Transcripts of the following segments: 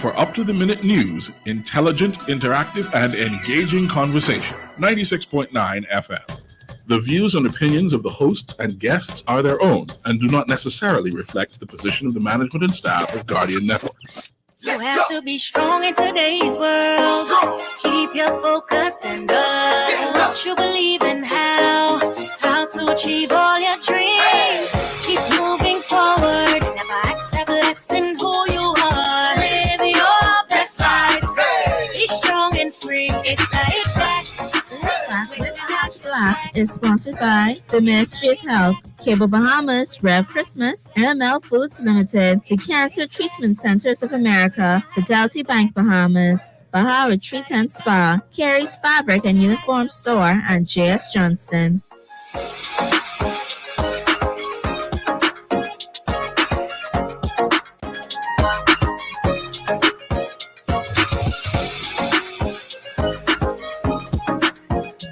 for up-to-the-minute news, intelligent, interactive, and engaging conversation. 96.9 FM. The views and opinions of the hosts and guests are their own and do not necessarily reflect the position of the management and staff of Guardian Network. You have to be strong in today's world. Keep your focus and what you believe in, how to achieve all your dreams. Keep moving forward. Never accept less than who you are. Live your best life. Be strong and free. It's Black is sponsored by the Ministry of Health, Cable Bahamas, Rev Christmas, ML Foods Limited, the Cancer Treatment Centers of America, Fidelity Bank Bahamas, Baha Retreat and Spa, Carey's Fabric and Uniform Store, and J.S. Johnson.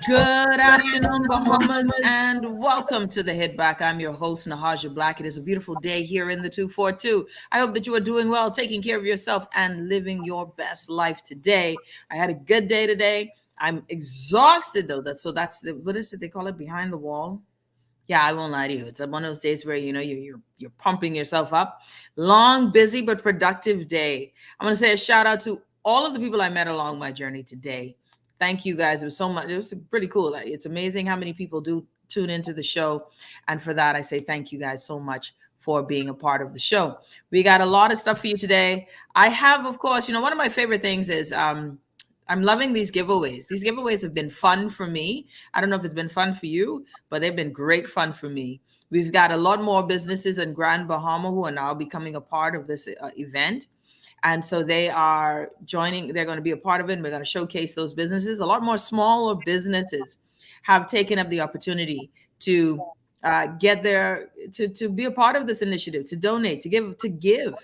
Good afternoon, Bahamas, and welcome to the Hit Back. I'm your host, Nahaja Black. It is a beautiful day here in the 242. I hope that you are doing well, taking care of yourself, and living your best life today. I had a good day today. I'm exhausted, though. That's what is it they call it? Behind the wall? Yeah, I won't lie to you. It's one of those days where you're pumping yourself up. Long, busy, but productive day. I'm going to say a shout out to all of the people I met along my journey today. Thank you guys. It was so much. It was pretty cool. It's amazing how many people do tune into the show. And for that, I say thank you guys so much for being a part of the show. We got a lot of stuff for you today. I have, of course, one of my favorite things is I'm loving these giveaways. These giveaways have been fun for me. I don't know if it's been fun for you, but they've been great fun for me. We've got a lot more businesses in Grand Bahama who are now becoming a part of this event. And so they are joining, they're going to be a part of it, and we're going to showcase those businesses. A lot more smaller businesses have taken up the opportunity to get there, to be a part of this initiative, to donate, to give.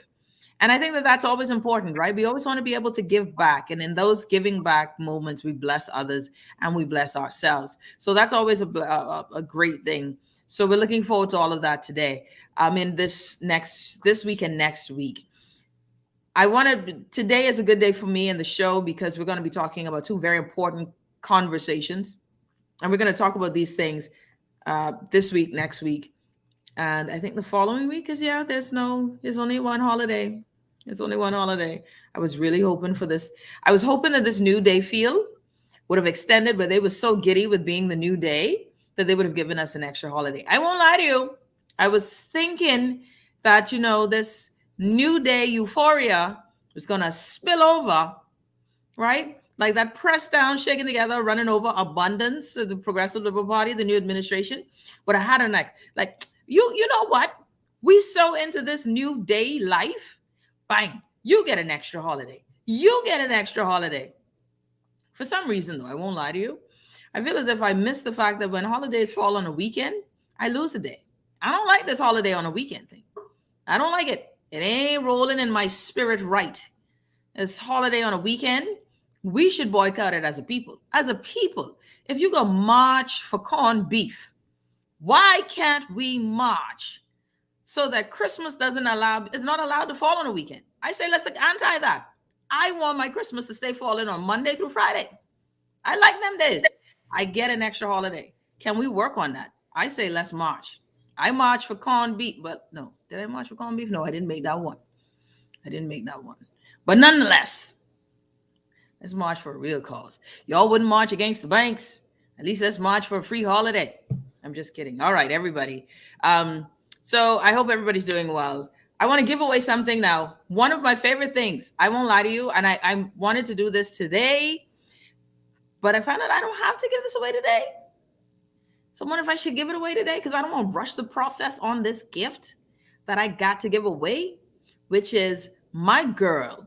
And I think that that's always important, right? We always want to be able to give back. And in those giving back moments, we bless others and we bless ourselves. So that's always a great thing. So we're looking forward to all of that today. In this week and next week. Today is a good day for me in the show because we're going to be talking about two very important conversations. And we're going to talk about these things this week, next week. And I think the following week is, there's only one holiday. There's only one holiday. I was really hoping for this. I was hoping that this new day feel would have extended, but they were so giddy with being the new day that they would have given us an extra holiday. I won't lie to you. I was thinking that, this new day euphoria is going to spill over, right? Like that pressed down, shaken together, running over abundance of the Progressive Liberal Party, the new administration, would have had a like, you know what? We so into this new day life, bang, you get an extra holiday. You get an extra holiday. For some reason, though, I won't lie to you. I feel as if I miss the fact that when holidays fall on a weekend, I lose a day. I don't like this holiday on a weekend thing. I don't like it. It ain't rolling in my spirit right. This holiday on a weekend, we should boycott it as a people. As a people, if you go march for corned beef, why can't we march so that Christmas is not allowed to fall on a weekend? I say let's anti that. I want my Christmas to stay falling on Monday through Friday. I like them days. I get an extra holiday. Can we work on that? I say let's march. I marched for corned beef, but no. Did I march for corned beef? No, I didn't make that one. But nonetheless, let's march for a real cause. Y'all wouldn't march against the banks. At least let's march for a free holiday. I'm just kidding. All right, everybody. So I hope everybody's doing well. I want to give away something now. One of my favorite things. I won't lie to you. And I wanted to do this today, but I found out I don't have to give this away today. So I wonder if I should give it away today because I don't want to rush the process on this gift that I got to give away, which is my girl,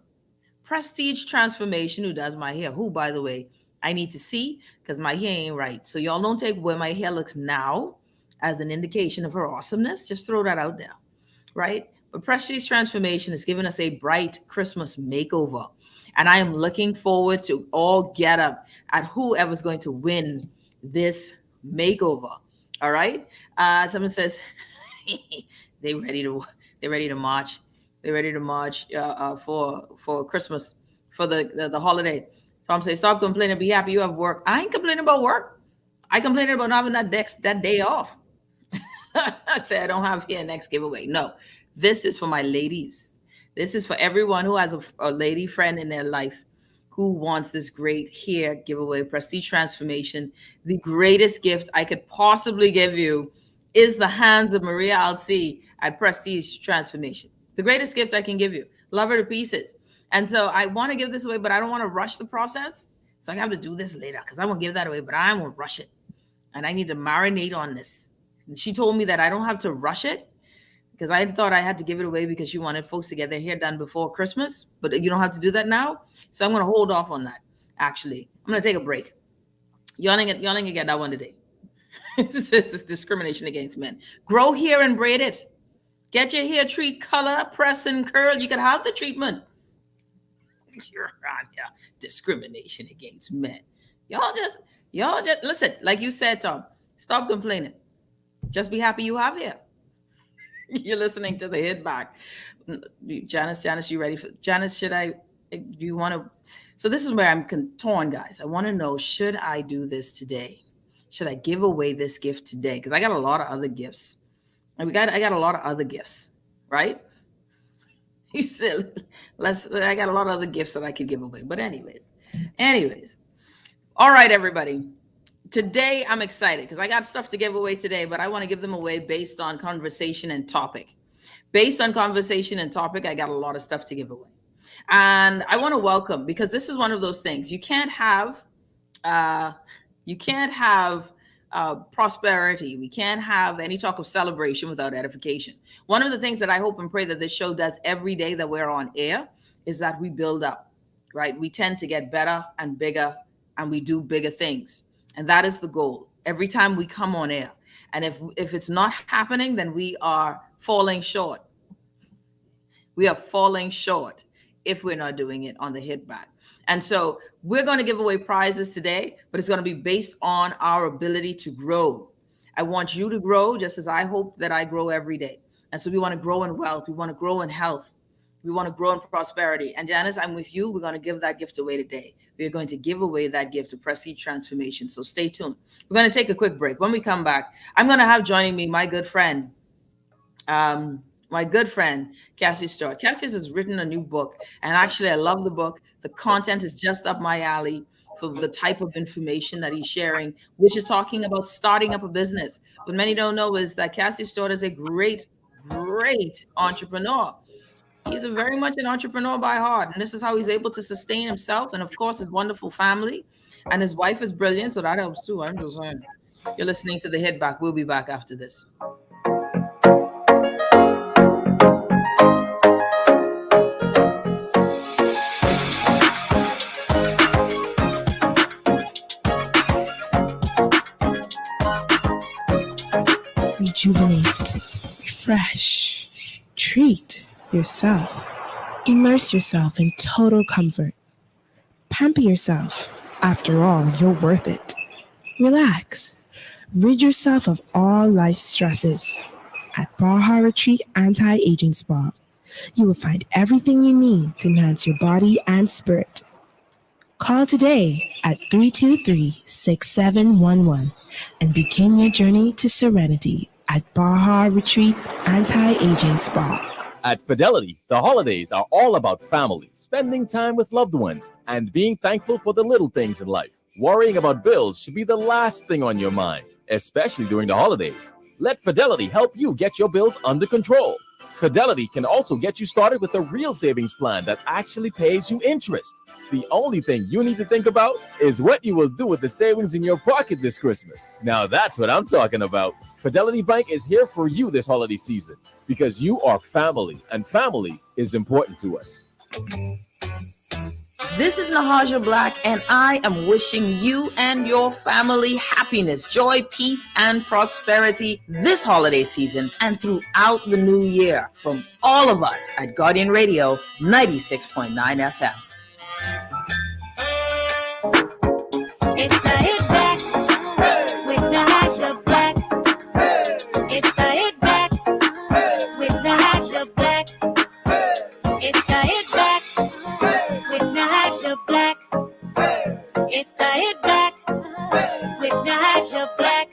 Prestige Transformation, who does my hair, who, by the way, I need to see because my hair ain't right. So y'all don't take where my hair looks now as an indication of her awesomeness. Just throw that out there, right? But Prestige Transformation has given us a bright Christmas makeover. And I am looking forward to all get up at whoever's going to win this makeover. All right. Someone says they ready to march. They're ready to march for Christmas, for the holiday. Tom says, stop complaining, be happy you have work. I ain't complaining about work. I complained about not having that day off. I say I don't have here next giveaway. No, this is for my ladies. This is for everyone who has a lady friend in their life who wants this great hair giveaway, Prestige Transformation. The greatest gift I could possibly give you is the hands of Maria Alci at Prestige Transformation. The greatest gift I can give you. Love her to pieces. And so I want to give this away, but I don't want to rush the process. So I have to do this later because I won't give that away, but I won't rush it. And I need to marinate on this. And she told me that I don't have to rush it because I thought I had to give it away because she wanted folks to get their hair done before Christmas, but you don't have to do that now. So I'm going to hold off on that. Actually, I'm going to take a break. Yawning again, that one today. This is discrimination against men. Grow hair and braid it. Get your hair treat, color, press, and curl. You can have the treatment. You're on here. Discrimination against men. Y'all just listen. Like you said, Tom, stop complaining. Just be happy you have hair. You're listening to the Hit Back. Janice, you ready for Janice? Do you want to? So this is where I'm torn, guys. I want to know, should I do this today? Should I give away this gift today? Because I got a lot of other gifts. And I got a lot of other gifts, right? You said, I got a lot of other gifts that I could give away. But anyways. All right, everybody. Today, I'm excited because I got stuff to give away today, but I want to give them away based on conversation and topic. Based on conversation and topic, I got a lot of stuff to give away. And I want to welcome, because this is one of those things. You can't have prosperity. We can't have any talk of celebration without edification. One of the things that I hope and pray that this show does every day that we're on air is that we build up, right? We tend to get better and bigger, and we do bigger things. And that is the goal every time we come on air. And if it's not happening, then we are falling short. We are falling short if we're not doing it on the Hit Back. And so we're going to give away prizes today, but it's going to be based on our ability to grow. I want you to grow just as I hope that I grow every day. And so we want to grow in wealth. We want to grow in health. We want to grow in prosperity. And Janice, I'm with you. We're going to give that gift away today. We're going to give away that gift to Prestige Transformation. So stay tuned. We're going to take a quick break. When we come back, I'm going to have joining me my good friend, Cassius Smith. Cassius has written a new book. And actually, I love the book. The content is just up my alley for the type of information that he's sharing, which is talking about starting up a business. What many don't know is that Cassius Smith is a great entrepreneur. He's very much an entrepreneur by heart. And this is how he's able to sustain himself. And of course, his wonderful family. And his wife is brilliant. So that helps too. I'm just saying. You're listening to the Hit Back. We'll be back after this. Rejuvenate, refresh, treat yourself. Immerse yourself in total comfort. Pamper yourself. After all, you're worth it. Relax. Rid yourself of all life's stresses. At Baja Retreat Anti-Aging Spa, you will find everything you need to enhance your body and spirit. Call today at 323-6711 and begin your journey to serenity at Baja Retreat Anti-Aging Spa. At Fidelity, the holidays are all about family, spending time with loved ones, and being thankful for the little things in life. Worrying about bills should be the last thing on your mind, especially during the holidays. Let Fidelity help you get your bills under control. Fidelity can also get you started with a real savings plan that actually pays you interest. The only thing you need to think about is what you will do with the savings in your pocket this Christmas. Now that's what I'm talking about. Fidelity Bank is here for you this holiday season because you are family, and family is important to us. This is Nahaja Black, and I am wishing you and your family happiness, joy, peace, and prosperity this holiday season and throughout the new year from all of us at Guardian Radio 96.9 FM. It's the Hit Back with Nahaja Black. It's the Hit Back with Nahaja Black. Nahaja Black. It's the Hit Back with Nahaja Black.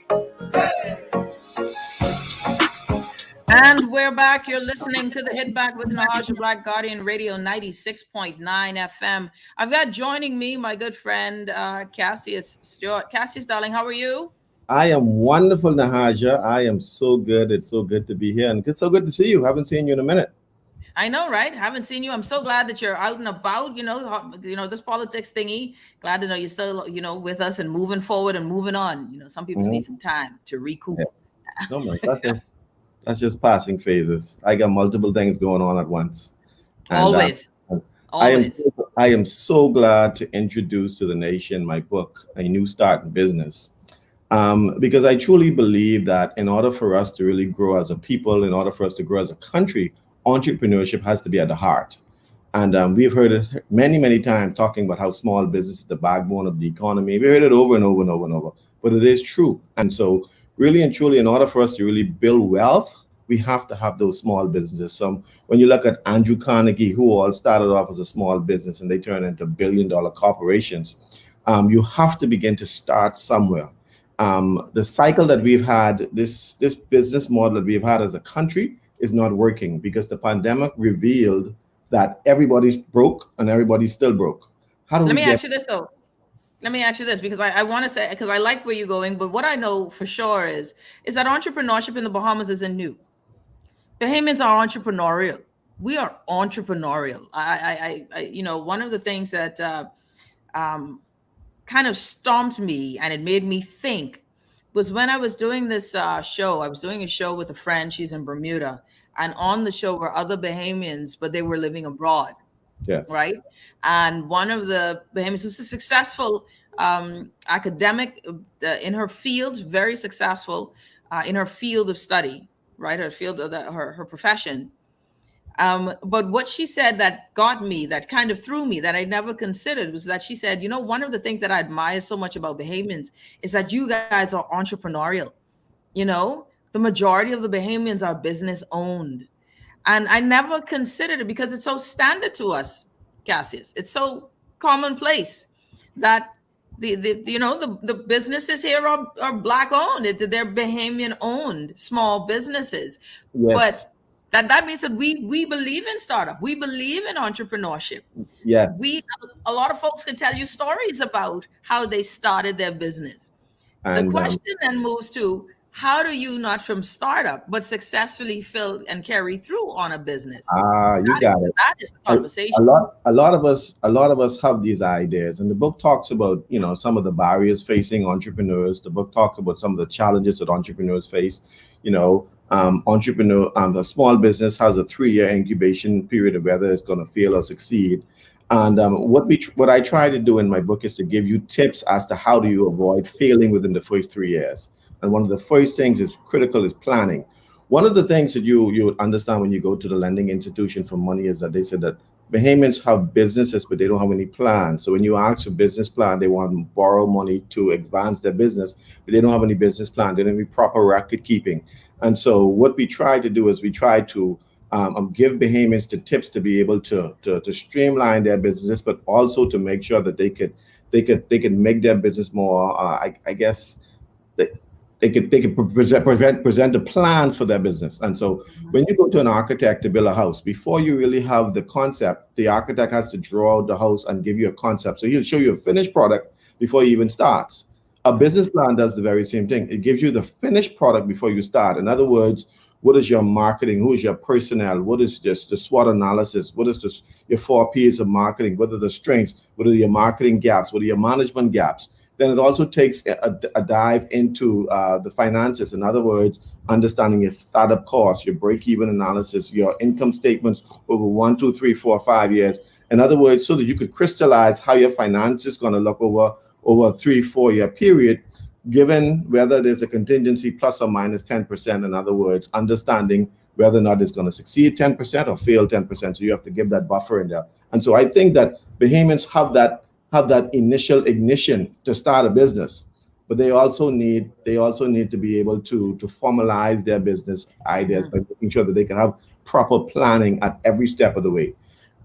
And we're back. You're listening to the Hit Back with Nahaja Black, Guardian Radio 96.9 FM. I've got joining me my good friend Cassius Stewart. Cassius, darling, how are you? I am wonderful, Nahaja. I am so good. It's so good to be here, and it's so good to see you. Haven't seen you in a minute. I know, right? Haven't seen you. I'm so glad that you're out and about. You know this politics thingy. Glad to know you're still, with us and moving forward and moving on. Some people need some time to recoup. Yeah. No, man, that's just passing phases. I got multiple things going on at once. And, Always. I am so glad to introduce to the nation my book, A New Start in Business. Because I truly believe that in order for us to really grow as a people, in order for us to grow as a country, entrepreneurship has to be at the heart. And we've heard it many, many times talking about how small business is the backbone of the economy. We heard it over and over and over and over, but it is true. And so really and truly, in order for us to really build wealth, we have to have those small businesses. So when you look at Andrew Carnegie, who all started off as a small business and they turned into billion-dollar corporations, you have to begin to start somewhere. The cycle that we've had, this business model that we've had as a country is not working because the pandemic revealed that everybody's broke and everybody's still broke. Let me ask you this though. Let me ask you this because I want to say, because I like where you're going, but what I know for sure is that entrepreneurship in the Bahamas isn't new. Bahamians are entrepreneurial. We are entrepreneurial. One of the things that kind of stomped me and it made me think was when I was doing this show. I was doing a show with a friend. She's in Bermuda. And on the show were other Bahamians, but they were living abroad. Yes. Right. And one of the Bahamians who's a successful academic in her field, very successful in her field of study, right? Her field of her profession. But what she said that got me, that kind of threw me, that I never considered was that she said, one of the things that I admire so much about Bahamians is that you guys are entrepreneurial. The majority of the Bahamians are business owned. And I never considered it because it's so standard to us, Cassius. It's so commonplace that the businesses here are Black owned. They're Bahamian owned small businesses. Yes. But that means that we believe in startup. We believe in entrepreneurship. Yes. A lot of folks can tell you stories about how they started their business. And the question then moves to, how do you not from startup but successfully fill and carry through on a business? You got it. That is the conversation. A lot of us have these ideas, and the book talks about some of the barriers facing entrepreneurs. The book talks about some of the challenges that entrepreneurs face. The small business has a 3-year incubation period of whether it's going to fail or succeed. And what I try to do in my book is to give you tips as to how do you avoid failing within the first 3 years. And one of the first things is critical is planning. One of the things that you would understand when you go to the lending institution for money is that they said that Bahamians have businesses, but they don't have any plans. So when you ask for business plan, they want to borrow money to advance their business, but they don't have any business plan. They don't have any proper record keeping. And so what we try to do is we try to give Bahamians the tips to be able to streamline their businesses, but also to make sure that they could make their business more, they could present the plans for their business. And so when you go to an architect to build a house, before you really have the concept, the architect has to draw out the house and give you a concept. So he'll show you a finished product before he even starts. A business plan does the very same thing. It gives you the finished product before you start. In other words, what is your marketing? Who is your personnel? What is this? The SWOT analysis? What is this? Your 4 P's of marketing? What are the strengths? What are your marketing gaps? What are your management gaps? Then it also takes a dive into the finances. In other words, understanding your startup costs, your break-even analysis, your income statements over 1, 2, 3, 4, 5 years. In other words, so that you could crystallize how your finance is going to look over a 3-4 year period, given whether there's a contingency plus or minus 10%. In other words, understanding whether or not it's going to succeed 10% or fail 10%. So you have to give that buffer in there. And so I think that Bahamians have that initial ignition to start a business, but they also need to be able to formalize their business ideas by making sure that they can have proper planning at every step of the way.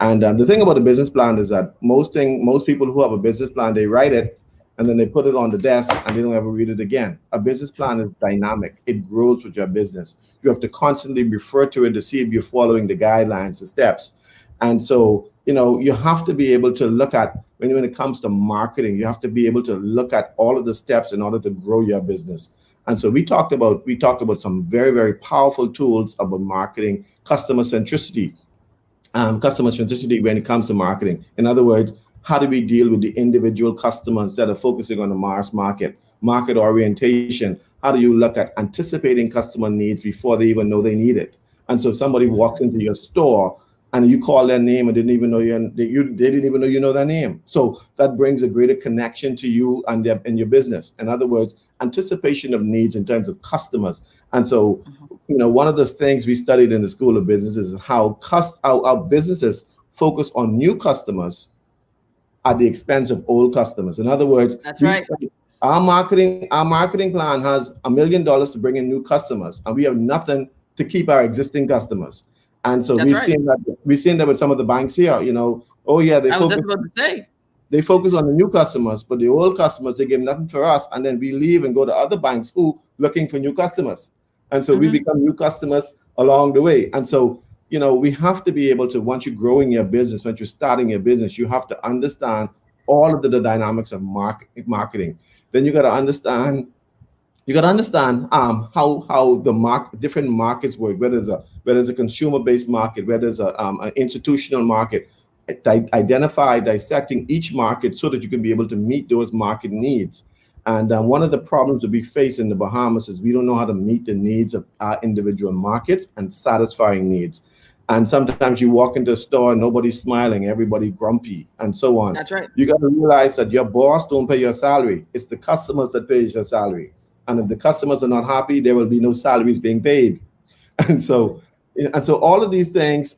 And the thing about a business plan is that most people who have a business plan, they write it and then they put it on the desk and they don't ever read it again. A business plan is dynamic. It grows with your business. You have to constantly refer to it to see if you're following the guidelines, the steps. And so, you have to be able to look at, when it comes to marketing, you have to be able to look at all of the steps in order to grow your business. And so we talked about some very, very powerful tools about marketing, customer centricity when it comes to marketing. In other words, how do we deal with the individual customer instead of focusing on the mass market orientation? How do you look at anticipating customer needs before they even know they need it? And so somebody walks into your store and you call their name and didn't even know they didn't even know you know their name. So that brings a greater connection to you and your business. In other words, anticipation of needs in terms of customers. And so, one of the things we studied in the School of Business is how our businesses focus on new customers at the expense of old customers. In other words, that's right. Our marketing plan has $1 million to bring in new customers, and we have nothing to keep our existing customers. And so we've seen that with some of the banks here. Oh yeah, I was just about to say. They focus on the new customers, but the old customers, they give nothing for us, and then we leave and go to other banks who looking for new customers. And so we become new customers along the way. And so, we have to be able to, once you're growing your business, once you're starting your business, you have to understand all of the dynamics of marketing. Then you got to understand how the different markets work, whether it's a consumer-based market, whether it's an institutional market. Dissecting each market so that you can be able to meet those market needs. And one of the problems that we face in the Bahamas is we don't know how to meet the needs of our individual markets and satisfying needs. And sometimes you walk into a store and nobody's smiling, everybody grumpy, and so on. That's right. You got to realize that your boss don't pay your salary. It's the customers that pay your salary. And if the customers are not happy, there will be no salaries being paid. And so all of these things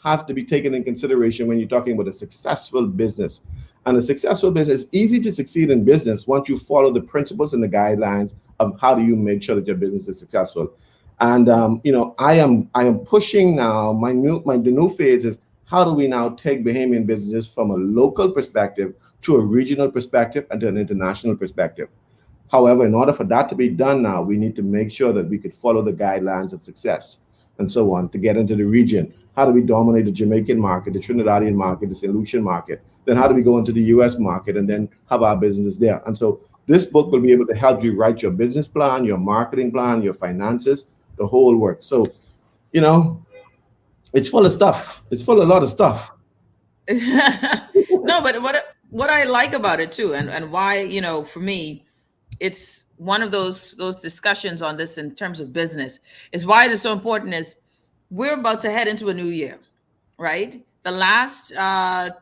have to be taken in consideration when you're talking about a successful business. And a successful business, it's easy to succeed in business once you follow the principles and the guidelines of how do you make sure that your business is successful. And I am pushing now. The new phase is how do we now take Bahamian businesses from a local perspective to a regional perspective and to an international perspective. However, in order for that to be done now, we need to make sure that we could follow the guidelines of success and so on to get into the region. How do we dominate the Jamaican market, the Trinidadian market, the St. Lucian market? Then how do we go into the US market and then have our businesses there? And so this book will be able to help you write your business plan, your marketing plan, your finances, the whole work. So, it's full of stuff. It's full of a lot of stuff. No, but what I like about it too, and why, for me, it's one of those discussions on this in terms of business is why it is so important is we're about to head into a new year, right? The last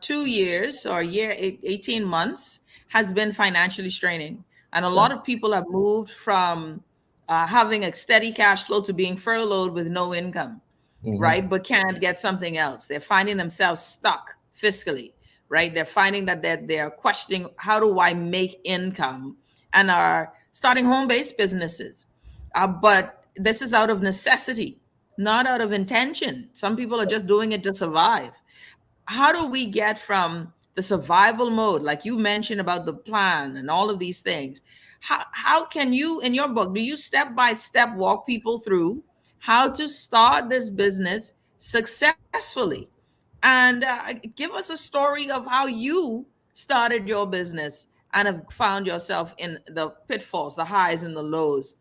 2 years or 18 months has been financially straining. And a lot of people have moved from having a steady cash flow to being furloughed with no income, right? But can't get something else. They're finding themselves stuck fiscally, right? They're finding that they're questioning, how do I make income? And are starting home-based businesses. But this is out of necessity, not out of intention. Some people are just doing it to survive. How do we get from the survival mode, like you mentioned about the plan and all of these things? How can you, in your book, do you step by step walk people through how to start this business successfully? And give us a story of how you started your business and have found yourself in the pitfalls, the highs and the lows.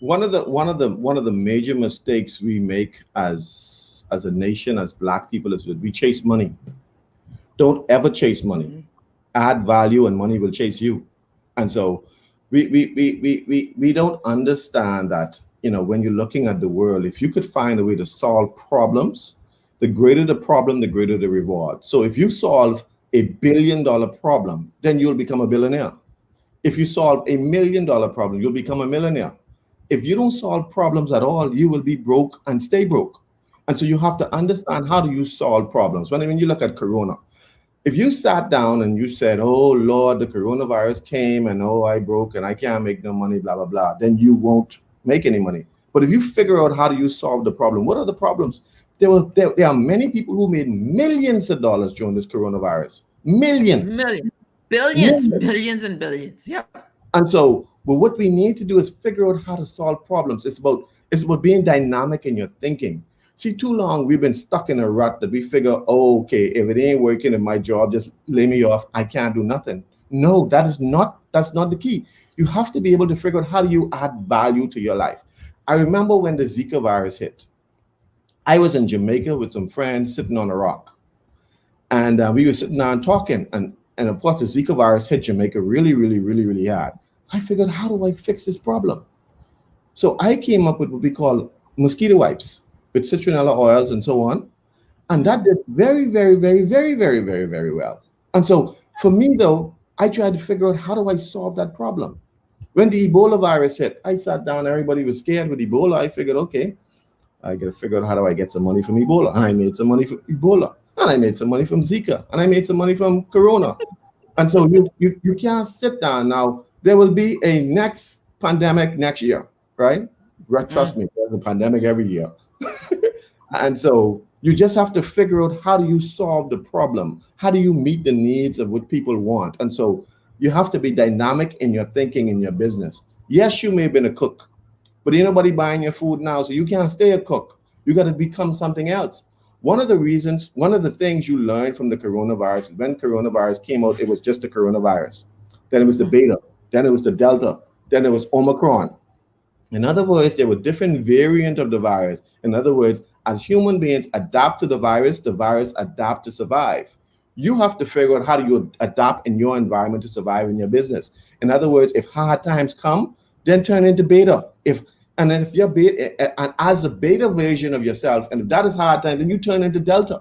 One of the major mistakes we make as a nation, as Black people, is we chase money. Don't ever chase money. Add value, and money will chase you. And so we don't understand that. When you're looking at the world, if you could find a way to solve problems, the greater the problem, the greater the reward. So if you solve $1 billion problem, then you'll become a billionaire. If you solve $1 million problem, you'll become a millionaire. If you don't solve problems at all, you will be broke and stay broke. And so you have to understand, how do you solve problems? When you look at Corona, if you sat down and you said, oh Lord, the coronavirus came and I broke and I can't make no money, blah, blah, blah, then you won't make any money. But if you figure out how do you solve the problem, what are the problems? there are many people who made millions of dollars during this coronavirus. Millions. Billions and billions. Yep. And so, but what we need to do is figure out how to solve problems. It's about being dynamic in your thinking. See, too long we've been stuck in a rut that we figure, oh, okay, if it ain't working in my job, just lay me off. I can't do nothing. No, that's not the key. You have to be able to figure out how do you add value to your life. I remember when the Zika virus hit. I was in Jamaica with some friends sitting on a rock. And we were sitting down talking. And of course, the Zika virus hit Jamaica really, really, really, really hard. I figured, how do I fix this problem? So I came up with what we call mosquito wipes with citronella oils and so on. And that did very, very, very, very, very, very, very well. And so for me, though, I tried to figure out how do I solve that problem. When the Ebola virus hit, I sat down, everybody was scared with Ebola. I figured, okay, I got to figure out how do I get some money from Ebola. And I made some money from Ebola. And I made some money from Zika. And I made some money from Corona. And so you can't sit down now. There will be a next pandemic next year, right? Trust me, there's a pandemic every year. And so you just have to figure out how do you solve the problem? How do you meet the needs of what people want? And so you have to be dynamic in your thinking in your business. Yes, you may have been a cook, but ain't nobody buying your food now, so you can't stay a cook. You got to become something else. One of the things you learned from the coronavirus, when coronavirus came out, it was just the coronavirus. Then it was the beta, then it was the delta, then it was Omicron. In other words, there were different variants of the virus. In other words, as human beings adapt to the virus adapt to survive. You have to figure out how do you adapt in your environment to survive in your business. In other words, if hard times come, then turn into beta. And then if you're beta, and as a beta version of yourself, and if that is hard time, then you turn into delta.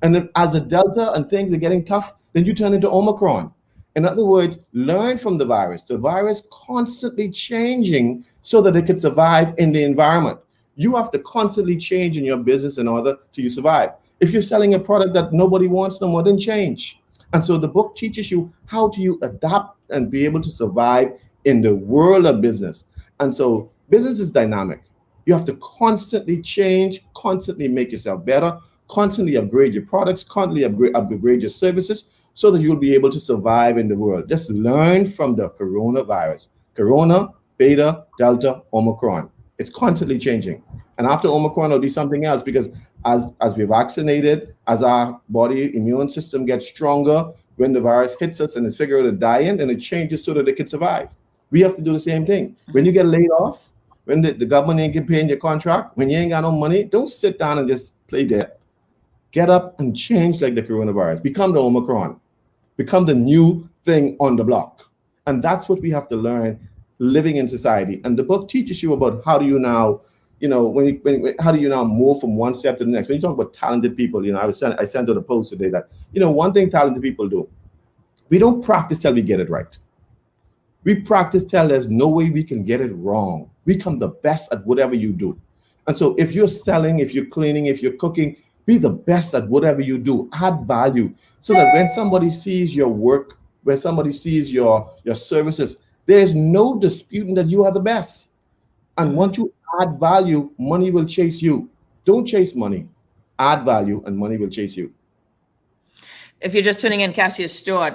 And if as a delta and things are getting tough, then you turn into Omicron. In other words, learn from the virus. The virus constantly changing so that it can survive in the environment. You have to constantly change in your business in order to survive. If you're selling a product that nobody wants no more, then change. And so the book teaches you how do you adapt and be able to survive in the world of business. And so business is dynamic. You have to constantly change, constantly make yourself better, constantly upgrade your products, constantly upgrade your services so that you'll be able to survive in the world. Just learn from the coronavirus. Corona, beta, delta, Omicron. It's constantly changing. And after Omicron, it'll be something else because as we're vaccinated, as our body immune system gets stronger, when the virus hits us and it's figured out a dying, then it changes so that it can survive. We have to do the same thing. When you get laid off, when the government ain't paying your contract, when you ain't got no money, don't sit down and just play dead. Get up and change like the coronavirus. Become the Omicron. Become the new thing on the block. And that's what we have to learn living in society. And the book teaches you about how do you now, how do you now move from one step to the next. When you talk about talented people, I sent out a post today that, one thing talented people do, we don't practice till we get it right. We practice till there's no way we can get it wrong. We become the best at whatever you do. And so if you're selling, if you're cleaning, if you're cooking, be the best at whatever you do. Add value so that when somebody sees your work, when somebody sees your services, there is no disputing that you are the best. And once you add value, money will chase you. Don't chase money. Add value and money will chase you. If you're just tuning in, Cassius Stewart,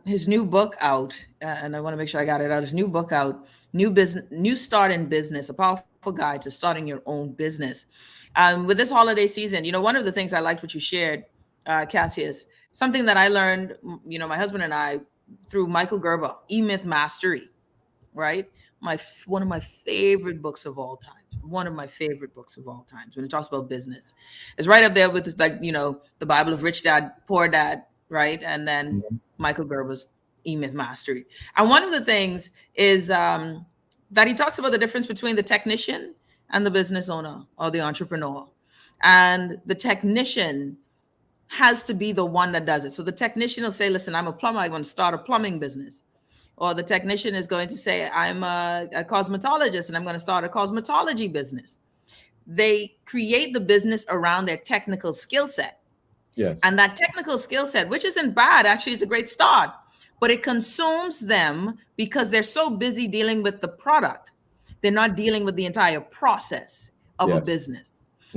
his new book out, and I want to make sure I got it out. His new book out, New Start in Business, a powerful guide to starting your own business. With this holiday season, one of the things I liked what you shared, Cassius, something that I learned, my husband and I, through Michael Gerber, E-Myth Mastery, right? One of my favorite books of all time. One of my favorite books of all times when it talks about business. It's right up there with the Bible of Rich Dad, Poor Dad, right? And then Michael Gerber's E-Myth Mastery. And one of the things is that he talks about the difference between the technician and the business owner or the entrepreneur. And the technician has to be the one that does it. So the technician will say, listen, I'm a plumber. I want to start a plumbing business. Or the technician is going to say, I'm a cosmetologist and I'm going to start a cosmetology business. They create the business around their technical skill set. Yes. And that technical skill set, which isn't bad, actually it's a great start, but it consumes them because they're so busy dealing with the product. They're not dealing with the entire process of a business.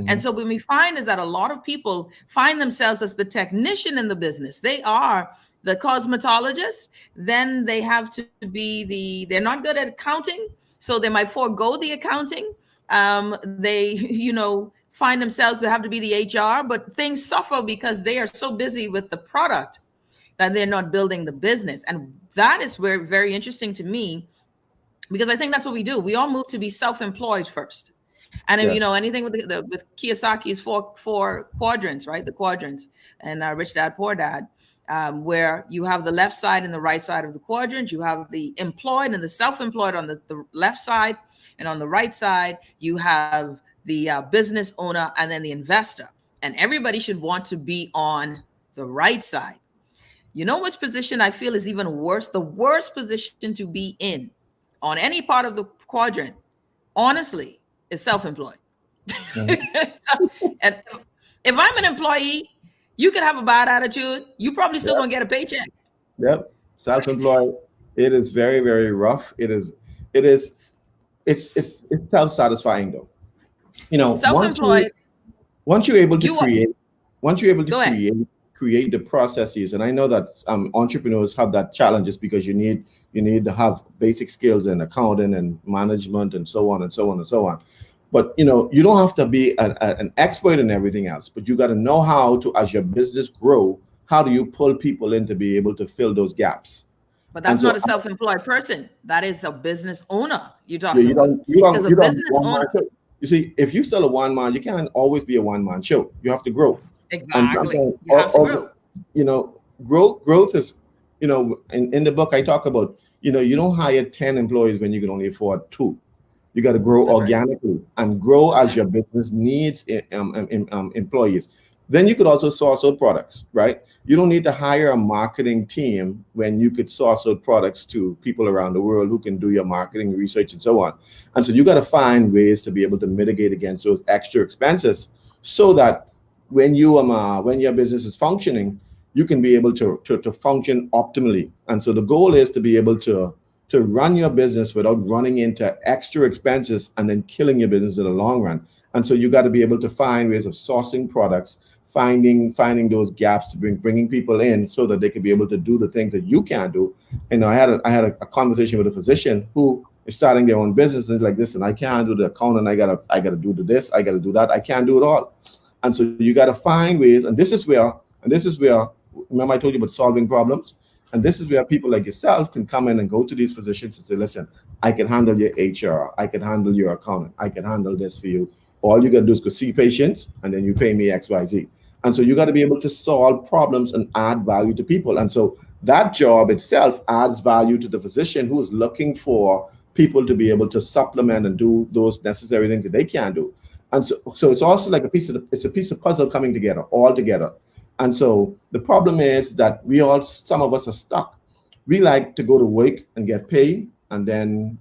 And so what we find is that a lot of people find themselves as the technician in the business. They are the cosmetologist, then they have to be they're not good at accounting, so they might forego the accounting. They, find themselves to have to be the HR, but things suffer because they are so busy with the product that they're not building the business. And that is very interesting to me, because I think that's what we do. We all move to be self-employed first. And anything with with Kiyosaki's four quadrants, right? The quadrants, and Rich Dad Poor Dad, where you have the left side and the right side of the quadrant. You have the employed and the self-employed on the left side, and on the right side you have the business owner and then the investor. And everybody should want to be on the right side. You know which position I feel is even worse? The worst position to be in on any part of the quadrant, honestly, is self-employed. And if I'm an employee, you could have a bad attitude. You probably still gonna get a paycheck. Yep. Self-employed. It is very, very rough. It's self-satisfying though. Self-employed. Once you're able to create the processes, and I know that entrepreneurs have that challenges because you need to have basic skills in accounting and management and so on and so on and so on. But you don't have to be an expert in everything else, but you got to know how to, as your business grow, how do you pull people in to be able to fill those gaps? But that's not a self-employed person. That is a business owner you're talking about. You see, if you sell a one-man, you can't always be a one-man show. You have to grow. Exactly. You have to grow. Growth is, in the book I talk about, you don't hire 10 employees when you can only afford 2. You got to grow organically and grow as your business needs employees. Then you could also source out products, right? You don't need to hire a marketing team when you could source out products to people around the world who can do your marketing research and so on. And so you got to find ways to be able to mitigate against those extra expenses so that when your business is functioning, you can be able to function optimally. And so the goal is to be able to run your business without running into extra expenses and then killing your business in the long run. And so you got to be able to find ways of sourcing products, finding those gaps to bringing people in so that they can be able to do the things that you can't do. And I had a conversation with a physician who is starting their own business, and he's like, listen, I can't do the accounting, I gotta do this, I gotta do that, I can't do it all. And so you got to find ways, and this is where, remember I told you about solving problems? And this is where people like yourself can come in and go to these physicians and say, listen, I can handle your HR, I can handle your accounting, I can handle this for you. All you got to do is go see patients, and then you pay me XYZ. And so you got to be able to solve problems and add value to people. And so that job itself adds value to the physician who is looking for people to be able to supplement and do those necessary things that they can't do. And so it's also like a piece of puzzle coming together, all together. And so the problem is that some of us are stuck. We like to go to work and get paid and then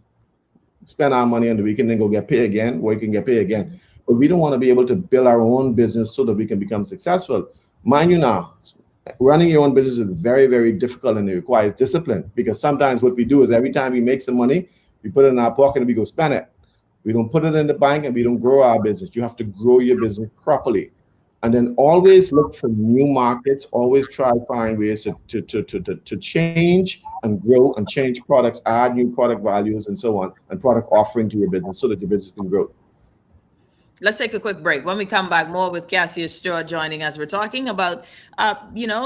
spend our money on the weekend and go get paid again, work and get paid again. But we don't want to be able to build our own business so that we can become successful. Mind you now, running your own business is very, very difficult, and it requires discipline, because sometimes what we do is every time we make some money, we put it in our pocket and we go spend it. We don't put it in the bank and we don't grow our business. You have to grow your business properly. And then always look for new markets, always try to find ways to change and grow and change products, add new product values and so on, and product offering to your business so that your business can grow. Let's take a quick break. When we come back, more with Cassius Stewart joining us. We're talking about,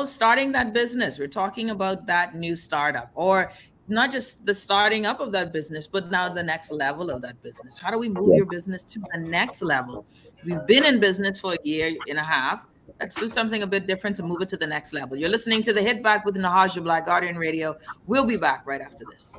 starting that business. We're talking about that new startup, or not just the starting up of that business, but now the next level of that business. How do we move your business to the next level? We've been in business for a year and a half. Let's do something a bit different to move it to the next level. You're listening to The Hit Back with Nahaja Black, Guardian Radio. We'll be back right after this.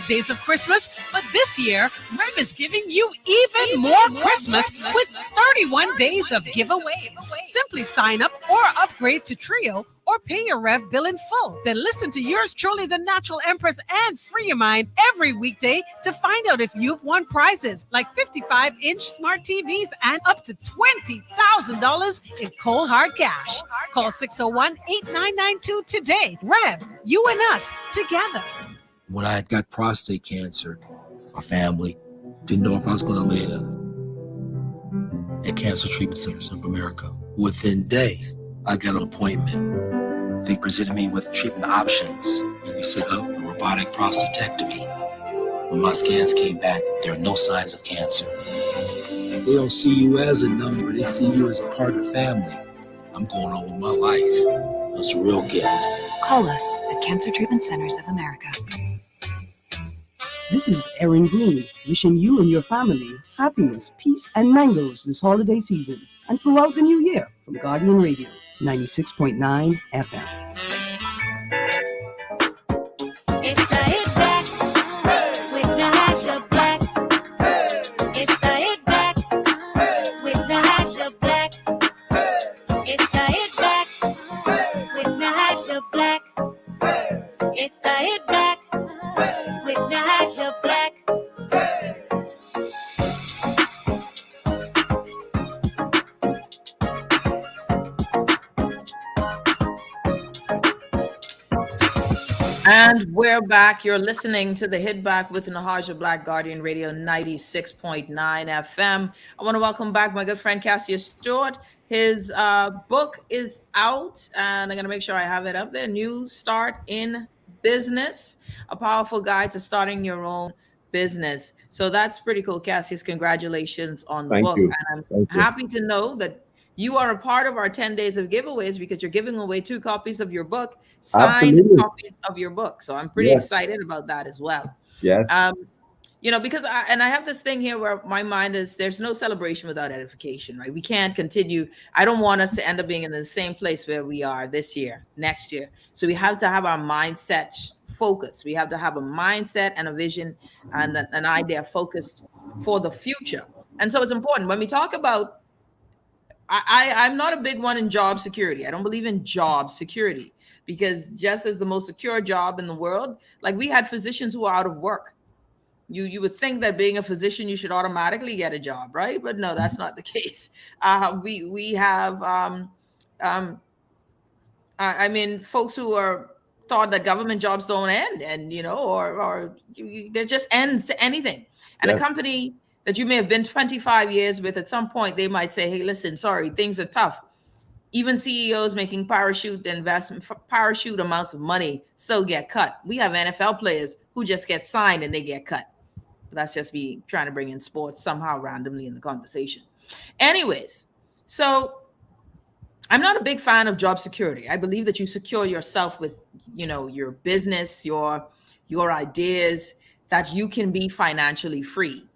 Days of Christmas, but this year Rev is giving you even more Christmas with 31 days of giveaways. Simply sign up or upgrade to Trio or pay your Rev bill in full. Then listen to yours truly, the Natural Empress, and Free Your Mind every weekday to find out if you've won prizes like 55-inch smart TVs and up to $20,000 in cold hard cash. Call 601-8992 today. Rev, you and us together. When I got prostate cancer, my family didn't know if I was going to live. At Cancer Treatment Centers of America, within days, I got an appointment. They presented me with treatment options, and they set up a robotic prostatectomy. When my scans came back, there are no signs of cancer. They don't see you as a number, they see you as a part of the family. I'm going on with my life. That's a real gift. Call us at Cancer Treatment Centers of America. This is Erin Green, wishing you and your family happiness, peace, and mangoes this holiday season and throughout the new year from Guardian Radio, 96.9 FM. It's the Hit Back with Natasha Black. It's the Hit Back with Natasha Black. It's the Hit Back with Natasha Black. It's the Hit Back with Natasha Black. And we're back. You're listening to the Hit Back with Natasha Black, Guardian Radio 96.9 FM. I want to welcome back my good friend Cassius Stewart. His book is out, and I'm going to make sure I have it up there. New Start in Business, a powerful guide to starting your own business. So that's pretty cool, Cassius. Congratulations on the book. You. And I'm happy to know that you are a part of our 10 days of giveaways because you're giving away 2 copies of your book, signed Absolutely. copies of your book. So I'm pretty excited about that as well. Yes. You know, because I have this thing here where my mind is there's no celebration without edification, right? We can't continue. I don't want us to end up being in the same place where we are this year, next year. So we have to have our mindset focused. We have to have a mindset and a vision and an idea focused for the future. And so it's important when we talk about, I'm not a big one in job security. I don't believe in job security because just as the most secure job in the world, like we had physicians who are out of work. You would think that being a physician, you should automatically get a job, right? But no, that's not the case. We have, I mean, folks who are thought that government jobs don't end, and you know, or there just ends to anything. And a company that you may have been 25 years with, at some point they might say, "Hey, listen, sorry, things are tough." Even CEOs making parachute amounts of money still get cut. We have NFL players who just get signed and they get cut. But that's just me trying to bring in sports somehow randomly in the conversation. Anyways, so I'm not a big fan of job security. I believe that you secure yourself with, you know, your business, your ideas, that you can be financially free.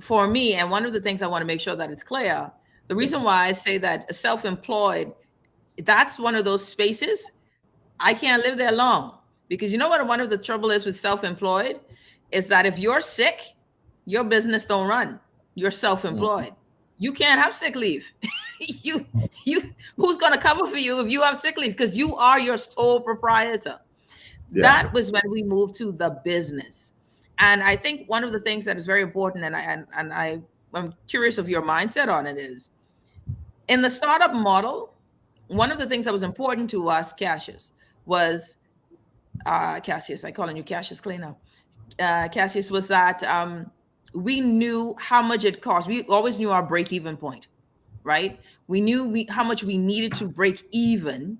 For me, and one of the things I want to make sure that it's clear, the reason why I say that self-employed, that's one of those spaces I can't live there long, because you know what one of the trouble is with self-employed is that if you're sick, your business don't run. You're self-employed. You can't have sick leave. you who's going to cover for you if you have sick leave, because you are your sole proprietor. That was when we moved to the business. And I think one of the things that is very important, and I'm curious of your mindset on it, is in the startup model, one of the things that was important to us, Cassius, was Cassius, I calling you Cassius Clay now. Cassius, was that we knew how much it cost. We always knew our break-even point, right? We knew how much we needed to break even.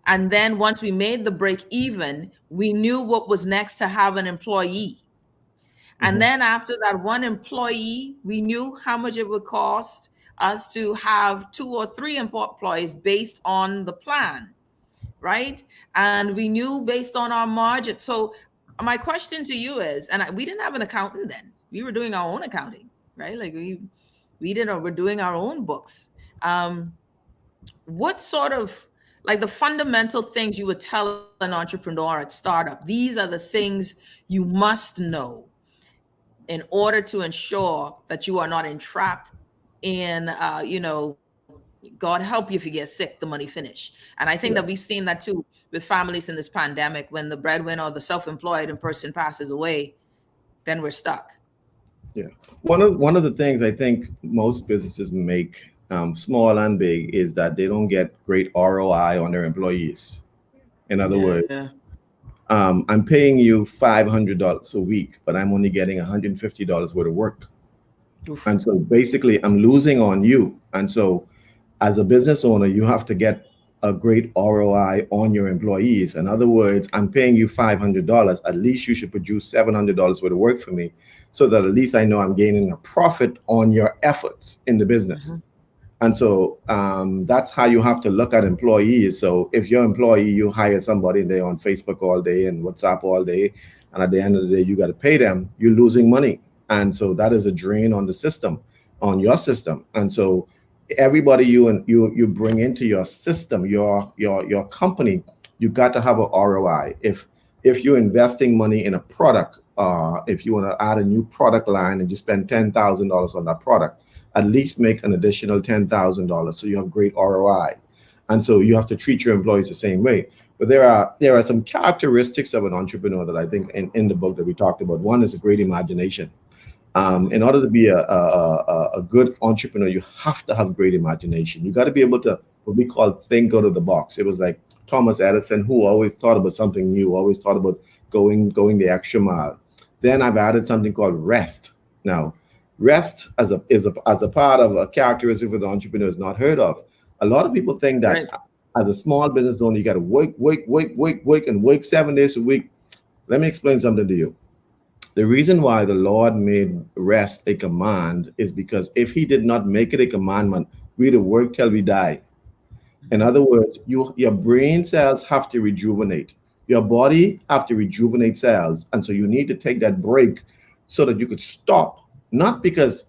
And then once we made the break even, we knew what was next to have an employee. And then after that one employee, we knew how much it would cost us to have 2 or 3 employees based on the plan, right? And we knew based on our margin. So my question to you is, and we didn't have an accountant then. We were doing our own accounting, right? Like we're doing our own books. What sort of, like the fundamental things you would tell an entrepreneur at startup, these are the things you must know in order to ensure that you are not entrapped in, God help you if you get sick, the money finish. And I think that we've seen that too with families in this pandemic. When the breadwinner or the self-employed in person passes away, then we're stuck. Yeah. One of the things I think most businesses make, small and big, is that they don't get great ROI on their employees. In other words, I'm paying you $500 a week, but I'm only getting $150 worth of work. Oof. And so basically I'm losing on you. And so as a business owner, you have to get a great ROI on your employees. In other words, I'm paying you $500. At least you should produce $700 worth of work for me, so that at least I know I'm gaining a profit on your efforts in the business. Mm-hmm. And so that's how you have to look at employees. So if your employee, you hire somebody and they're on Facebook all day and WhatsApp all day, and at the end of the day, you got to pay them, you're losing money. And so that is a drain on the system, on your system. And so everybody you bring into your system, your company, you got to have a ROI. If you're investing money in a product, if you want to add a new product line and you spend $10,000 on that product, at least make an additional $10,000 so you have great ROI. And so you have to treat your employees the same way. But there are some characteristics of an entrepreneur that I think in the book that we talked about. One is a great imagination. In order to be a good entrepreneur, you have to have great imagination. You got to be able to, what we call, think out of the box. It was like Thomas Edison, who always thought about something new, always thought about going the extra mile. Then I've added something called rest. Now, rest as a part of a characteristic for the entrepreneur is not heard of. A lot of people think that as a small business owner, you got to wake 7 days a week. Let me explain something to you. The reason why the Lord made rest a command is because if he did not make it a commandment, we'd have worked till we die. In other words, your brain cells have to rejuvenate. Your body have to rejuvenate cells. And so you need to take that break so that you could stop. Not because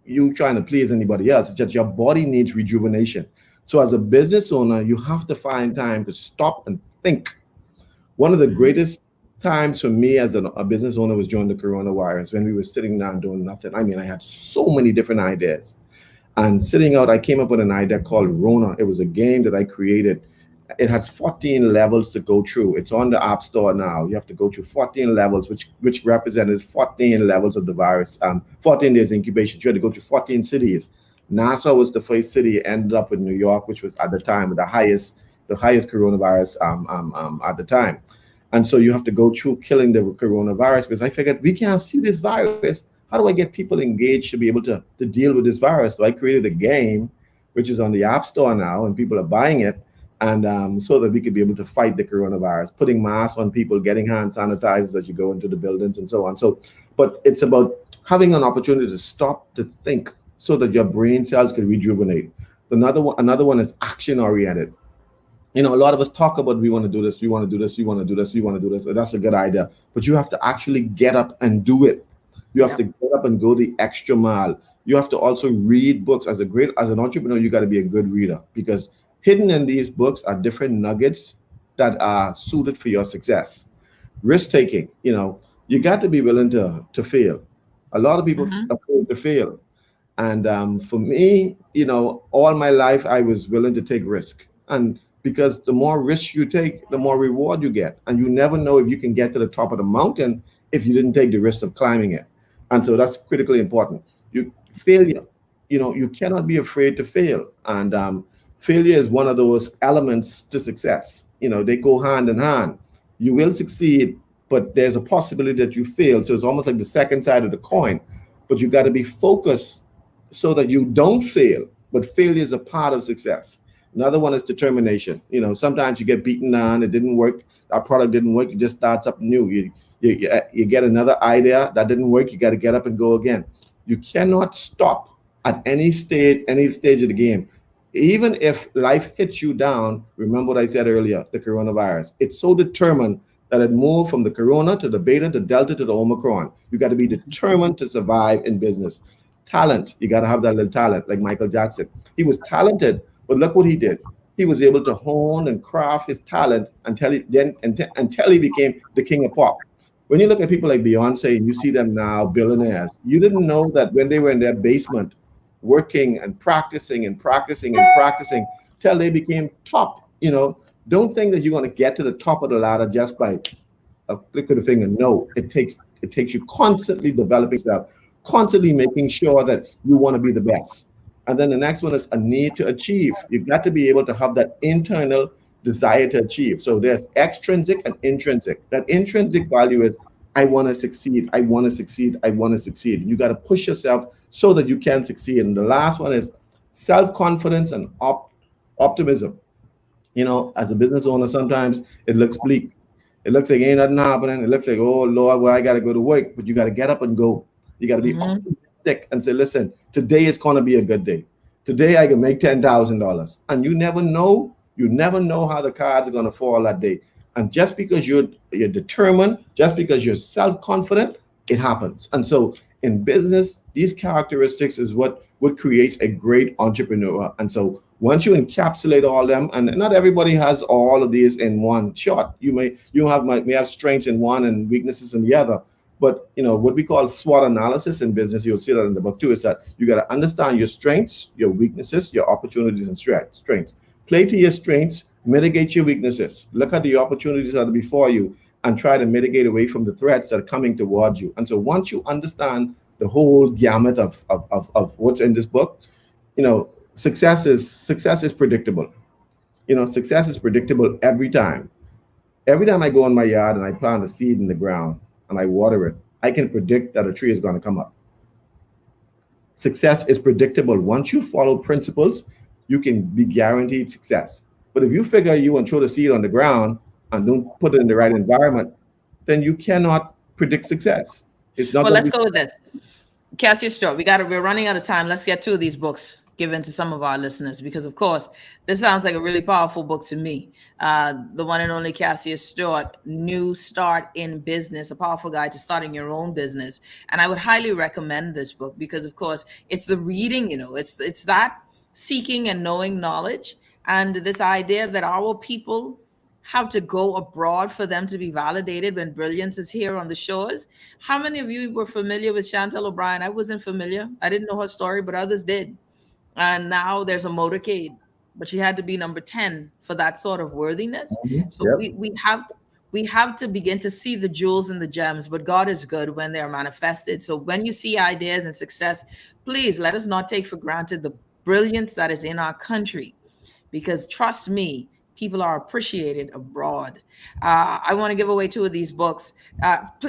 you're trying to please anybody else, it's just your body needs rejuvenation. So as a business owner, you have to find time to stop and think. One of the greatest times for me as a business owner was during the coronavirus, when we were sitting down doing nothing. I mean, I had so many different ideas. And sitting out, I came up with an idea called Rona. It was a game that I created. It has 14 levels to go through. It's on the App Store now. You have to go through 14 levels, which represented 14 levels of the virus, 14 days incubation. You had to go to 14 cities. Nassau was the first city, ended up with New York, which was at the time the highest coronavirus at the time. And so you have to go through killing the coronavirus, because I figured we can't see this virus. How do I get people engaged to be able to deal with this virus? So I created a game, which is on the App Store now, and people are buying it. And so that we could be able to fight the coronavirus, putting masks on people, getting hand sanitizers as you go into the buildings and so on. So, but it's about having an opportunity to stop to think so that your brain cells can rejuvenate. Another one is action oriented. You know, a lot of us talk about, we want to do this, we want to do this, we want to do this, we want to do this. That's a good idea, but you have to actually get up and do it. You have to get up and go the extra mile. You have to also read books. As an entrepreneur, you got to be a good reader, because hidden in these books are different nuggets that are suited for your success. Risk taking, you got to be willing to fail. A lot of people are afraid to fail. And for me, all my life, I was willing to take risk. And because the more risk you take, the more reward you get. And you never know if you can get to the top of the mountain if you didn't take the risk of climbing it. And so that's critically important. Failure, you cannot be afraid to fail. And failure is one of those elements to success. They go hand in hand. You will succeed, but there's a possibility that you fail. So it's almost like the second side of the coin. But you got to be focused so that you don't fail. But failure is a part of success. Another one is determination. Sometimes you get beaten down. It didn't work. That product didn't work. You just start something new. You get another idea that didn't work. You got to get up and go again. You cannot stop at any stage of the game. Even if life hits you down, remember what I said earlier, the coronavirus. It's so determined that it moved from the corona to the beta, to delta, to the Omicron. You got to be determined to survive in business. Talent, you got to have that little talent, like Michael Jackson. He was talented, but look what he did. He was able to hone and craft his talent until he became the king of pop. When you look at people like Beyonce and you see them now billionaires, you didn't know that when they were in their basement working and practicing and practicing and practicing till they became top. Don't think that you're going to get to the top of the ladder just by a click of the finger. No, it takes you constantly developing stuff, constantly making sure that you want to be the best. And then the next one is a need to achieve. You've got to be able to have that internal desire to achieve. So there's extrinsic and intrinsic. That intrinsic value is, I want to succeed, I want to succeed, I want to succeed. You got to push yourself so that you can succeed. And the last one is self-confidence and optimism. As a business owner, sometimes it looks bleak. It looks like ain't nothing happening. It looks like, oh Lord, well, I got to go to work. But you got to get up and go. You got to be optimistic and say, listen, today is going to be a good day. Today I can make $10,000. And you never know how the cards are going to fall that day. And just because you're determined, just because you're self-confident, it happens. And so in business, these characteristics is what creates a great entrepreneur. And so once you encapsulate all of them, and not everybody has all of these in one shot. You may have strengths in one and weaknesses in the other. But what we call SWOT analysis in business, you'll see that in the book too, is that you got to understand your strengths, your weaknesses, your opportunities and strengths. Play to your strengths, mitigate your weaknesses. Look at the opportunities that are before you and try to mitigate away from the threats that are coming towards you. And so once you understand the whole gamut of what's in this book, success is predictable. Success is predictable every time. Every time I go in my yard and I plant a seed in the ground and I water it, I can predict that a tree is going to come up. Success is predictable. Once you follow principles, you can be guaranteed success. But if you figure you want to throw the seed on the ground and don't put it in the right environment, then you cannot predict success. It's not. Well, let's go with this. Cassius Smith, we're running out of time. Let's get two of these books given to some of our listeners, because of course, this sounds like a really powerful book to me. The one and only Cassius Stewart, New Start in Business, a powerful guide to starting your own business. And I would highly recommend this book because of course it's the reading, it's that seeking and knowing knowledge, and this idea that our people have to go abroad for them to be validated when brilliance is here on the shores. How many of you were familiar with Chantel O'Brien? I wasn't familiar. I didn't know her story, but others did. And now there's a motorcade, but she had to be number 10 for that sort of worthiness. So yep. we have to begin to see the jewels and the gems, but God is good when they are manifested. So when you see ideas and success, please let us not take for granted the brilliance that is in our country, because trust me, people are appreciated abroad. I want to give away two of these books.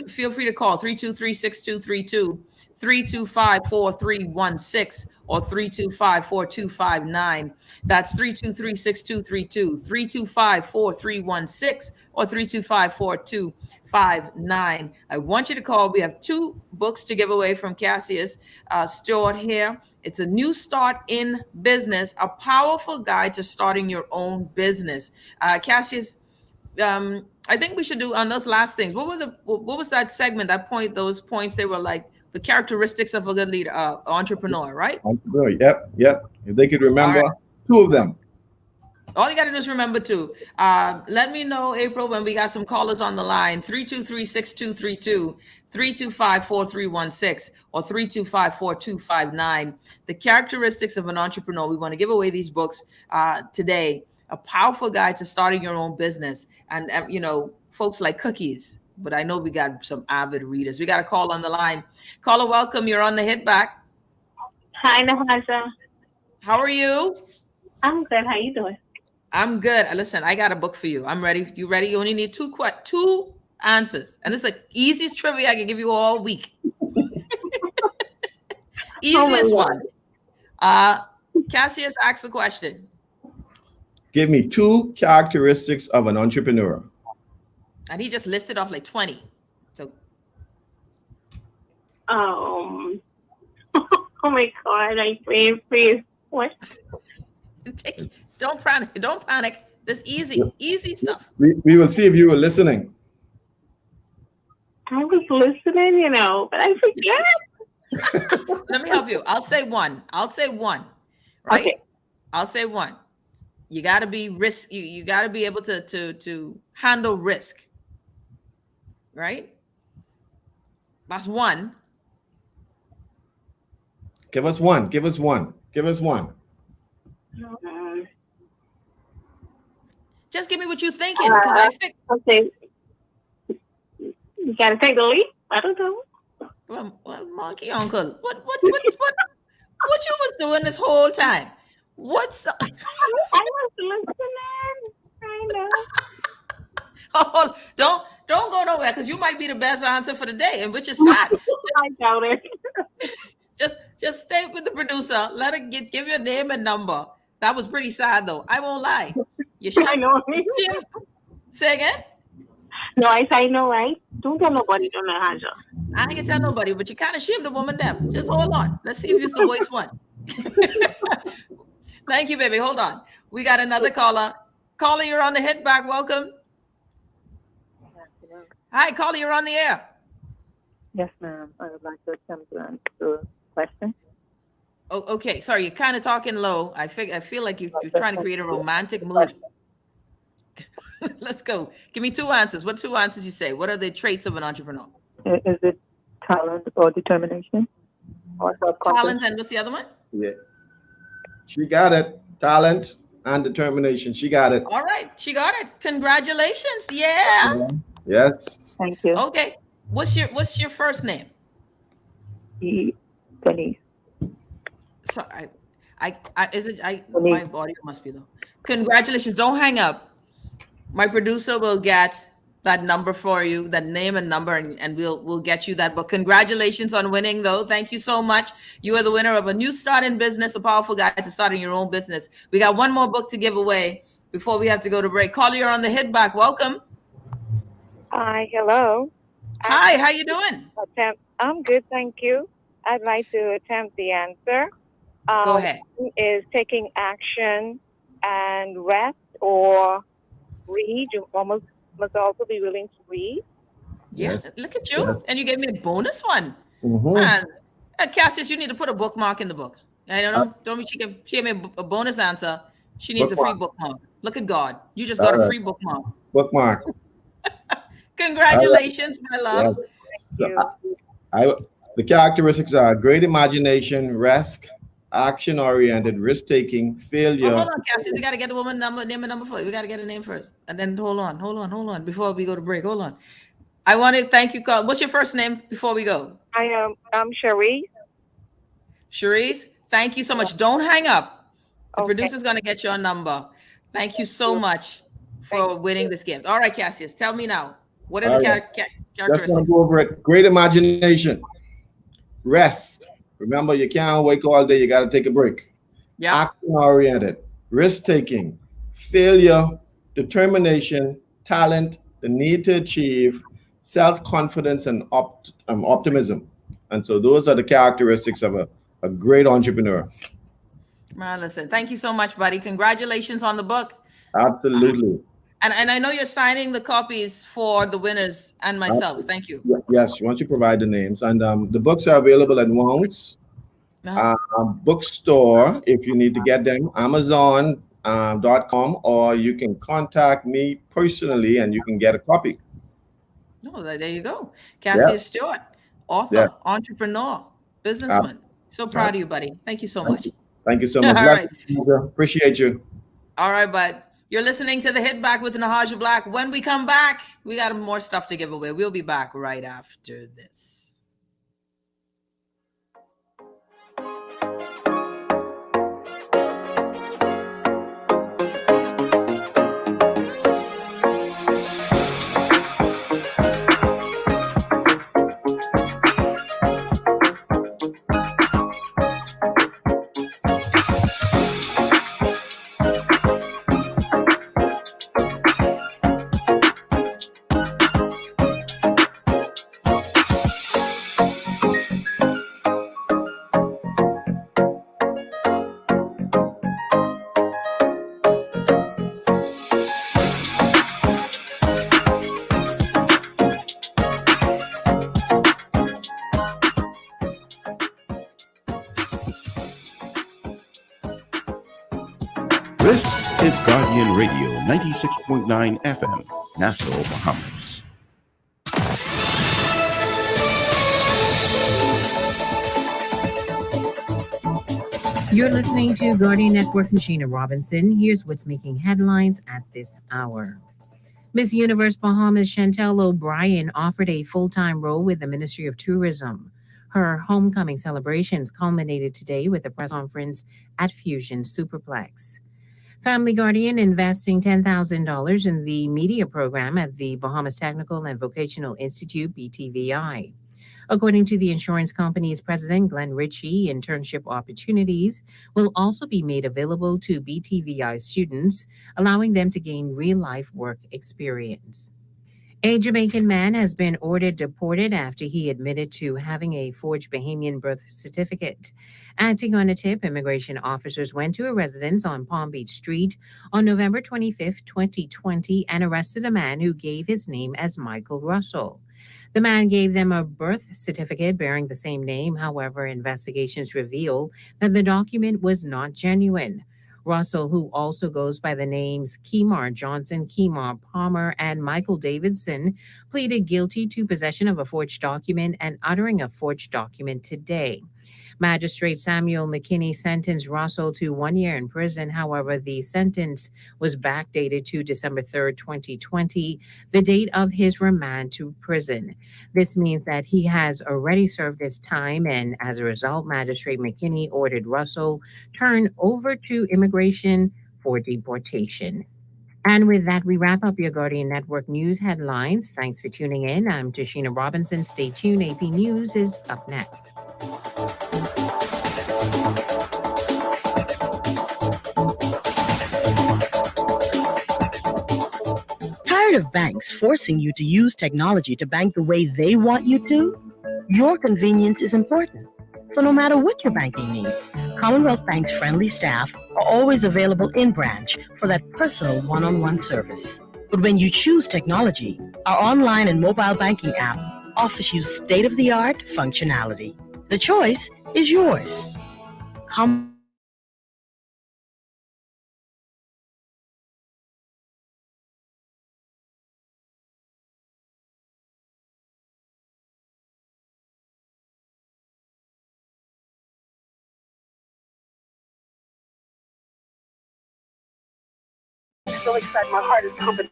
Feel free to call 323-6232, 325-4316, or 325-4259. That's 323-6232, 325-4316, or 325-4259. I want you to call. We have two books to give away from Cassius Stewart here. It's a New Start in Business, a powerful guide to starting your own business. Cassius, I think we should do on those last things. What was that segment? Those points, they were like the characteristics of a good leader, entrepreneur, right? Entrepreneur, yep. If they could remember two of them. All you got to do is remember two. Let me know, April, when we got some callers on the line, 323-6232, 325-4316, or 325-4259. The characteristics of an entrepreneur. We want to give away these books today. A powerful guide to starting your own business. And, folks like cookies, but I know we got some avid readers. We got a call on the line. Caller, welcome. You're on the Hit Back. Hi, Natasha. How are you? I'm good. How you doing? I'm good. Listen, I got a book for you. I'm ready. You ready? You only need two answers. And it's the easiest trivia I can give you all week. Easiest one. Cassius asked the question. Give me two characteristics of an entrepreneur. And he just listed off like 20. So. Oh my God! Please. What? Don't panic. This easy stuff. We will see if you were listening. I was listening, but I forget. Let me help you. I'll say one. Right? Okay. I'll say one. You got to be risk. You got to be able to handle risk. Right? That's one. Give us one. Give us one. Give us one. Just give me what you're thinking, because I think. Okay. You gotta take the leap. I don't know. Well, monkey uncle, what you was doing this whole time? What's? I was listening. I know. Oh, don't go nowhere, because you might be the best answer for the day, and which is sad. I doubt it. Just stay with the producer. Let her give your name and number. That was pretty sad, though. I won't lie. You should. I know. Say again. No, I know, right? Don't tell nobody. Don't know, Haja. I ain't gonna tell nobody, but you kind of shamed the woman them. Just hold on. Let's see if you still voice one. Thank you, baby. Hold on. We got another caller. Caller, you're on the hit back. Welcome. Hi, caller, you're on the air. Yes, ma'am. I would like to attempt to answer the question. Oh, okay. Sorry, you're kind of talking low. I feel like you're trying to create a romantic mood. Let's go. Give me two answers. What two answers you say? What are the traits of an entrepreneur? Is it talent or determination? Or talent, and what's the other one? Yeah. She got it. Talent and determination. She got it. All right. She got it. Congratulations. Yeah. Yes. Thank you. Okay. What's your first name? Denise. So my audio must be low. Congratulations. Don't hang up. My producer will get that number for you, that name and number, and we'll get you that book. Congratulations on winning, though. Thank you so much. You are the winner of A New Start in Business, a powerful guide to starting your own business. We got one more book to give away before we have to go to break. Caller, you're on the hit back. Welcome. Hi, hello. Hi, how you doing? I'm good, thank you. I'd like to attempt the answer. Go ahead. Is taking action and rest or read. You must also be willing to read. Yes. Look at you. Yeah. And you gave me a bonus one. Mm-hmm. Man, Cassius, you need to put a bookmark in the book. I don't mean she gave me a bonus answer. She needs a free bookmark. Look at God. You just got a free bookmark. Bookmark. Congratulations, my love. Yeah. The characteristics are great imagination, rest, action-oriented, risk-taking, failure. Hold on, Cassius. We got to get the woman name and number first. We got to get a name first. And then hold on. Before we go to break, hold on. I want to thank you, Carl. What's your first name before we go? I'm Cherise. Cherise, thank you so much. Don't hang up. The producer's going to get your number. Thank you so much for winning this gift. All right, Cassius, tell me now. What are the characteristics? Let's go over it. Great imagination. Rest. Remember, you can't wake all day. You got to take a break. Yeah. Action-oriented. Risk-taking. Failure. Determination. Talent. The need to achieve. Self-confidence and optimism. And so those are the characteristics of a great entrepreneur. Man, listen, thank you so much, buddy. Congratulations on the book. Absolutely. And I know you're signing the copies for the winners and myself. Thank you. Yes, once you provide the names. And the books are available at Wong's bookstore if you need to get them, Amazon.com, or you can contact me personally and you can get a copy. No, there you go. Cassius Stewart, author, entrepreneur, businessman. So proud of you, buddy. Thank you so much. Thank you so much. All right. Appreciate you. All right, bud. You're listening to The Hit Back with Nahaja Black. When we come back, we got more stuff to give away. We'll be back right after this. This is Guardian Radio 96.9 FM, Nassau, Bahamas. You're listening to Guardian Network. Sheena Robinson. Here's what's making headlines at this hour. Miss Universe Bahamas Chantel O'Brien offered a full-time role with the Ministry of Tourism. Her homecoming celebrations culminated today with a press conference at Fusion Superplex. Family Guardian investing $10,000 in the media program at the Bahamas Technical and Vocational Institute, BTVI. According to the insurance company's president, Glenn Ritchie, internship opportunities will also be made available to BTVI students, allowing them to gain real-life work experience. A Jamaican man has been ordered deported after he admitted to having a forged Bahamian birth certificate. Acting on a tip, immigration officers went to a residence on Palm Beach Street on November 25, 2020, and arrested a man who gave his name as Michael Russell. The man gave them a birth certificate bearing the same name. However, investigations reveal that the document was not genuine. Russell, who also goes by the names Kemar Johnson, Kemar Palmer, and Michael Davidson, pleaded guilty to possession of a forged document and uttering a forged document today. Magistrate Samuel McKinney sentenced Russell to 1 year in prison. However, the sentence was backdated to December 3rd, 2020, the date of his remand to prison. This means that he has already served his time, and as a result, Magistrate McKinney ordered Russell turned over to immigration for deportation. And with that, we wrap up your Guardian Network news headlines. Thanks for tuning in. I'm Tashina Robinson. Stay tuned. AP News is up next. Tired of banks forcing you to use technology to bank the way they want you to? Your convenience is important. So no matter what your banking needs, Commonwealth Bank's friendly staff are always available in branch for that personal one-on-one service. But when you choose technology, our online and mobile banking app offers you state-of-the-art functionality. The choice is yours. So excited, my heart is pumping.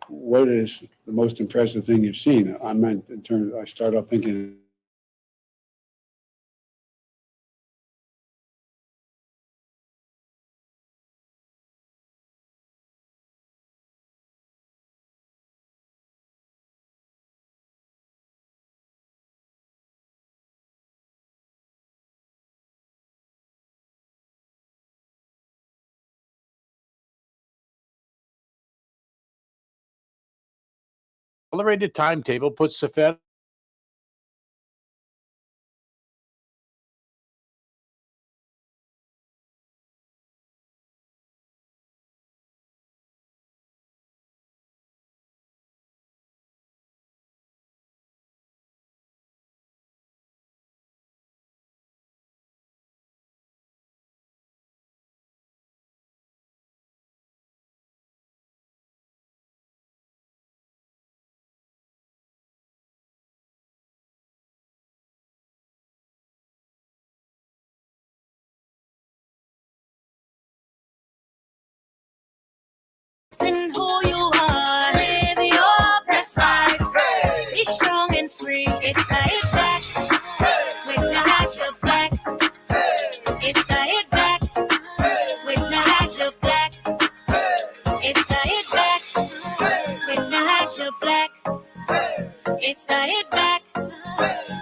What is the most impressive thing you've seen? I meant in terms, I start off thinking. Accelerated timetable puts the Fed And who you are, live your best life. Be strong and free. It's back with the hash of black. It's back with the hash of black. It's back with the hash of black. It's back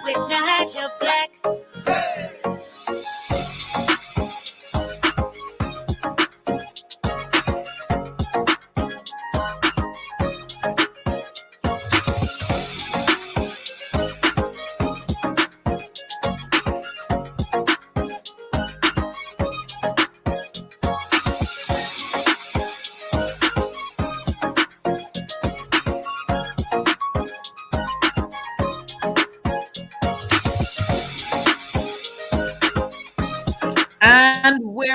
with the hash of black.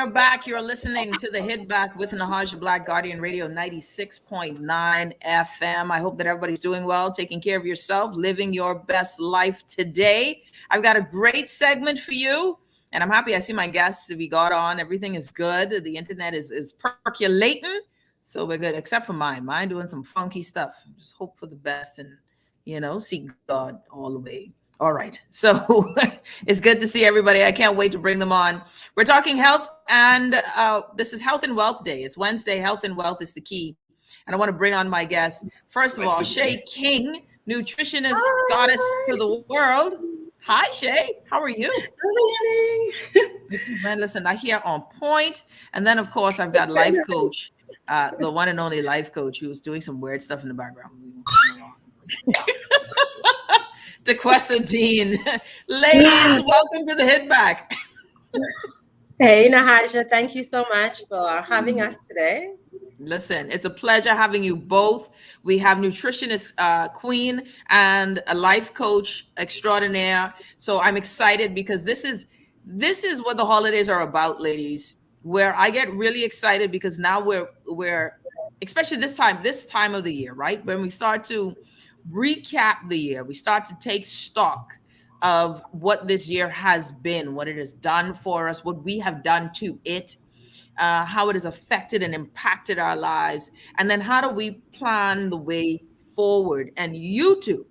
are back. You're listening to the Hit Back with Nahaja Black, Guardian Radio 96.9 FM. I hope that everybody's doing well, taking care of yourself, living your best life today. I've got a great segment for you, and I'm happy I see my guests. We got on. Everything is good. The internet is percolating, so we're good, except for mine. Mine doing some funky stuff. Just hope for the best and, see God all the way. All right. So it's good to see everybody. I can't wait to bring them on. We're talking health, and this is Health and Wealth Day. It's Wednesday. Health and wealth is the key. And I want to bring on my guest. First of all, Shai King, nutritionist goddess to the world. Hi, Shai. How are you? Man, listen, I hear on point. And then, of course, I've got life coach, the one and only life coach who's doing some weird stuff in the background. Duquesa Dean. Ladies, welcome to the Hit Back. Hey, Nahaja, thank you so much for having us today. Listen, it's a pleasure having you both. We have nutritionist queen and a life coach extraordinaire. So I'm excited because this is what the holidays are about, ladies, where I get really excited because now we're especially this time of the year, right? When we start to recap the year, we start to take stock of what this year has been, what it has done for us, what we have done to it, how it has affected and impacted our lives, and then how do we plan the way forward. And you two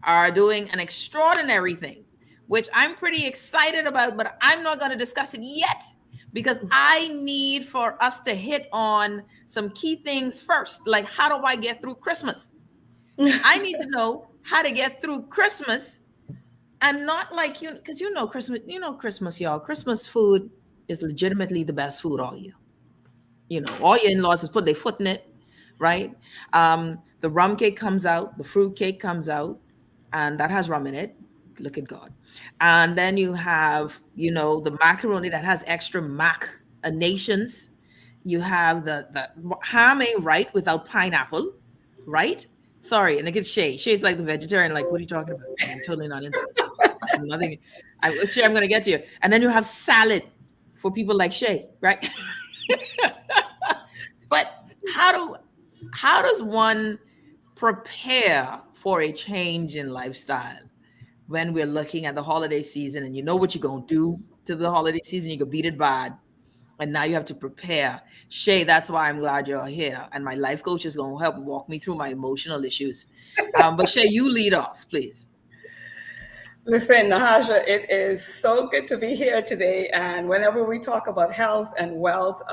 are doing an extraordinary thing, which I'm pretty excited about, but I'm not going to discuss it yet because I need for us to hit on some key things first. Like, how do I get through Christmas? I need to know how to get through Christmas, and not like because Christmas, y'all. Christmas food is legitimately the best food all year. All your in-laws has put their foot in it, right? The rum cake comes out, the fruit cake comes out, and that has rum in it. Look at God. And then you have, the macaroni that has extra nations. You have the ham ain't right without pineapple, right? Sorry, and it gets Shai. Shai's like the vegetarian. Like, what are you talking about? I'm totally not into it. Nothing. Shai, I'm going to get to you. And then you have salad for people like Shai, right? But how does one prepare for a change in lifestyle when we're looking at the holiday season and you know what you're going to do to the holiday season? You can beat it bad. And now you have to prepare. Shai, that's why I'm glad you're here. And my life coach is going to help walk me through my emotional issues. But Shai, you lead off, please. Listen, Nahaja, it is so good to be here today. And whenever we talk about health and wealth,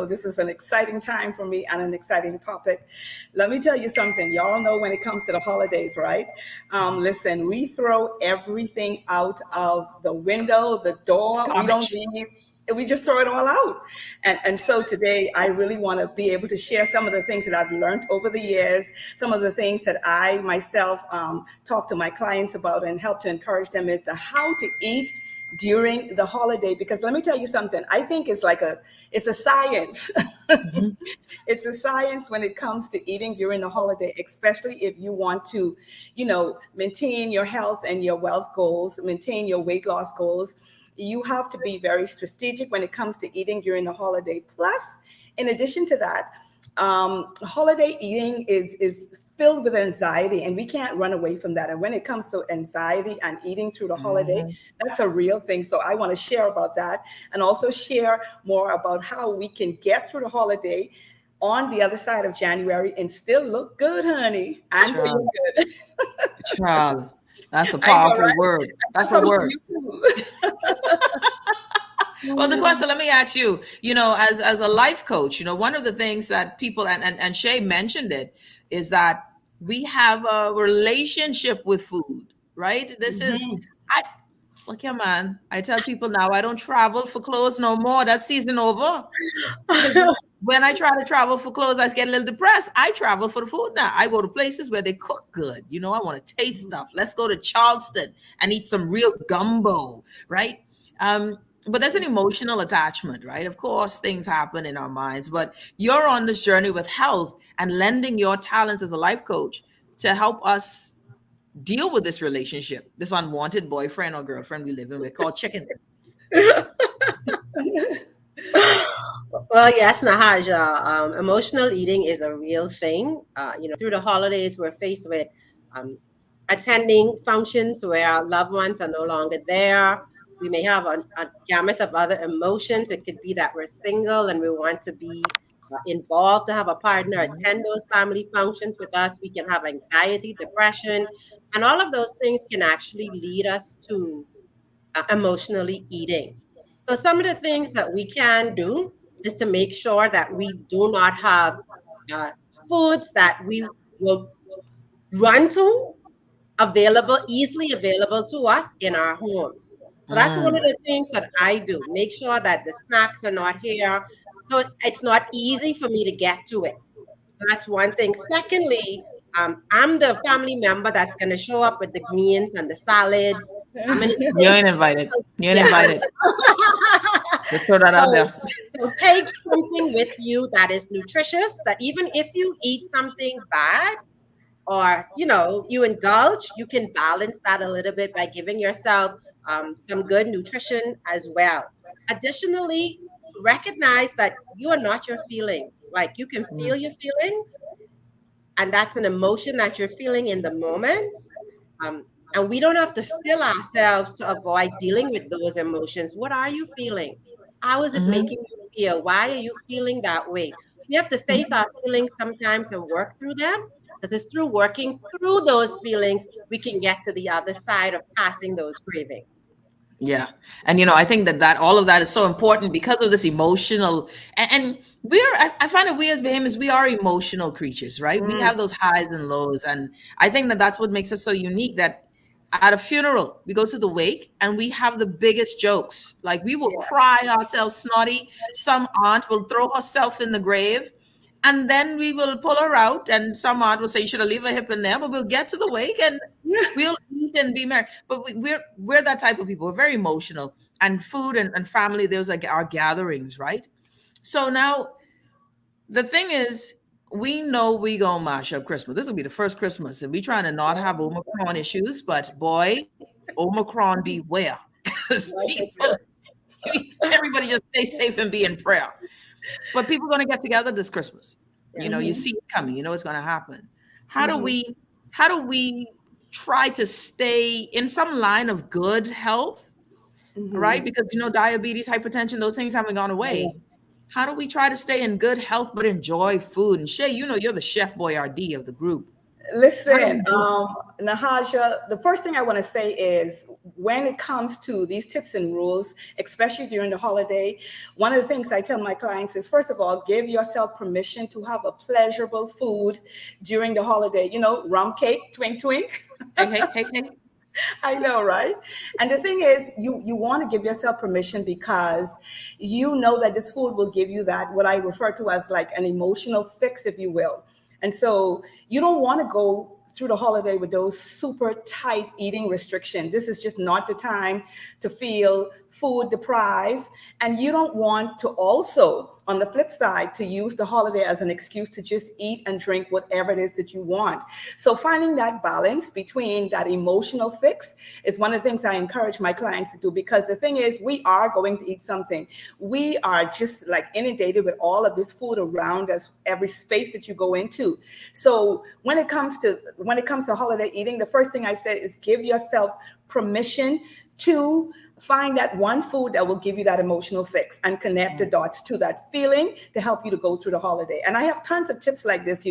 this is an exciting time for me and an exciting topic. Let me tell you something. Y'all know when it comes to the holidays, right? Listen, we throw everything out of the window, the door. We don't leave. We just throw it all out. And so today, I really want to be able to share some of the things that I've learned over the years, some of the things that I myself talk to my clients about and help to encourage them into how to eat during the holiday. Because let me tell you something, I think it's a science. Mm-hmm. It's a science when it comes to eating during the holiday, especially if you want to, maintain your health and your wealth goals, maintain your weight loss goals. You have to be very strategic when it comes to eating during the holiday. Plus, in addition to that, holiday eating is filled with anxiety, and we can't run away from that. And when it comes to anxiety and eating through the holiday, that's a real thing. So I want to share about that and also share more about how we can get through the holiday on the other side of January and still look good, honey. And feel good. Child. That's a powerful word. That's the word. Well, Duquesa, let me ask you, as a life coach, one of the things that people, and Shai mentioned it, is that we have a relationship with food, right? This is, yeah, man. I tell people now, I don't travel for clothes no more. That season over. When I try to travel for clothes, I get a little depressed. I travel for the food now. I go to places where they cook good. I want to taste stuff. Let's go to Charleston and eat some real gumbo, right? But there's an emotional attachment, right? Of course, things happen in our minds, but you're on this journey with health and lending your talents as a life coach to help us deal with this relationship, this unwanted boyfriend or girlfriend we live in with called chicken. Well, yes, Nahaja. Emotional eating is a real thing. Through the holidays, we're faced with um, attending functions where our loved ones are no longer there. We may have a gamut of other emotions. It could be that we're single and we want to be involved to have a partner attend those family functions with us. We can have anxiety, depression, and all of those things can actually lead us to emotionally eating. So, some of the things that we can do is to make sure that we do not have uh, foods that we will run to easily available to us in our homes. So, that's one Mm. of the things that I do. Make sure that the snacks are not here. So, it's not easy for me to get to it. That's one thing. Secondly, I'm the family member that's going to show up with the greens and the salads. I'm going to You take, ain't invited. You ain't yeah. invited. Let's throw that out So, there. so take something with you that is nutritious, that even if you eat something bad or you indulge, you can balance that a little bit by giving yourself some good nutrition as well. Additionally, recognize that you are not your feelings. Like, you can feel your feelings, and that's an emotion that you're feeling in the moment. Um, and we don't have to fill ourselves to avoid dealing with those emotions. What are you feeling? How is it Mhm. making you feel? Why are you feeling that way? We have to face our feelings sometimes and work through them, because it's through working through those feelings we can get to the other side of passing those cravings. Yeah. And I think that all of that is so important because of this emotional and I find that we as Bahamians, we are emotional creatures, right? We Mm. have those highs and lows. And I think that that's what makes us so unique, that at a funeral, we go to the wake and we have the biggest jokes. Like, we will cry ourselves snotty. Some aunt will throw herself in the grave, and then we will pull her out, and some aunt will say, you should have leave a hip in there, but we'll get to the wake and we'll eat and be merry. But we're that type of people. We're very emotional, and food and family, there's like our gatherings, right? So now the thing is, we know we gonna mash up Christmas. This will be the first Christmas, and we trying to not have Omicron issues, but boy, Omicron beware. Because people, everybody just stay safe and be in prayer. But people are gonna get together this Christmas. You see it coming, it's gonna happen. How do we try to stay in some line of good health, right? Because diabetes, hypertension, those things haven't gone away. How do we try to stay in good health but enjoy food? And Shay, you're the chef boyardee of the group. Listen, Nahaja, the first thing I want to say is, when it comes to these tips and rules, especially during the holiday, one of the things I tell my clients is, first of all, give yourself permission to have a pleasurable food during the holiday. Rum cake, twink, twink. Hey. I know, right? And the thing is, you want to give yourself permission because you know that this food will give you that, what I refer to as like an emotional fix, if you will. And so you don't want to go through the holiday with those super tight eating restrictions. This is just not the time to feel food deprived. And you don't want to also, on the flip side, to use the holiday as an excuse to just eat and drink whatever it is that you want. So finding that balance between that emotional fix is one of the things I encourage my clients to do, because the thing is, we are going to eat something. We are just like inundated with all of this food around us, every space that you go into. So when it comes to holiday eating, the first thing I say is give yourself permission to find that one food that will give you that emotional fix and connect the dots to that feeling to help you to go through the holiday. And I have tons of tips like this.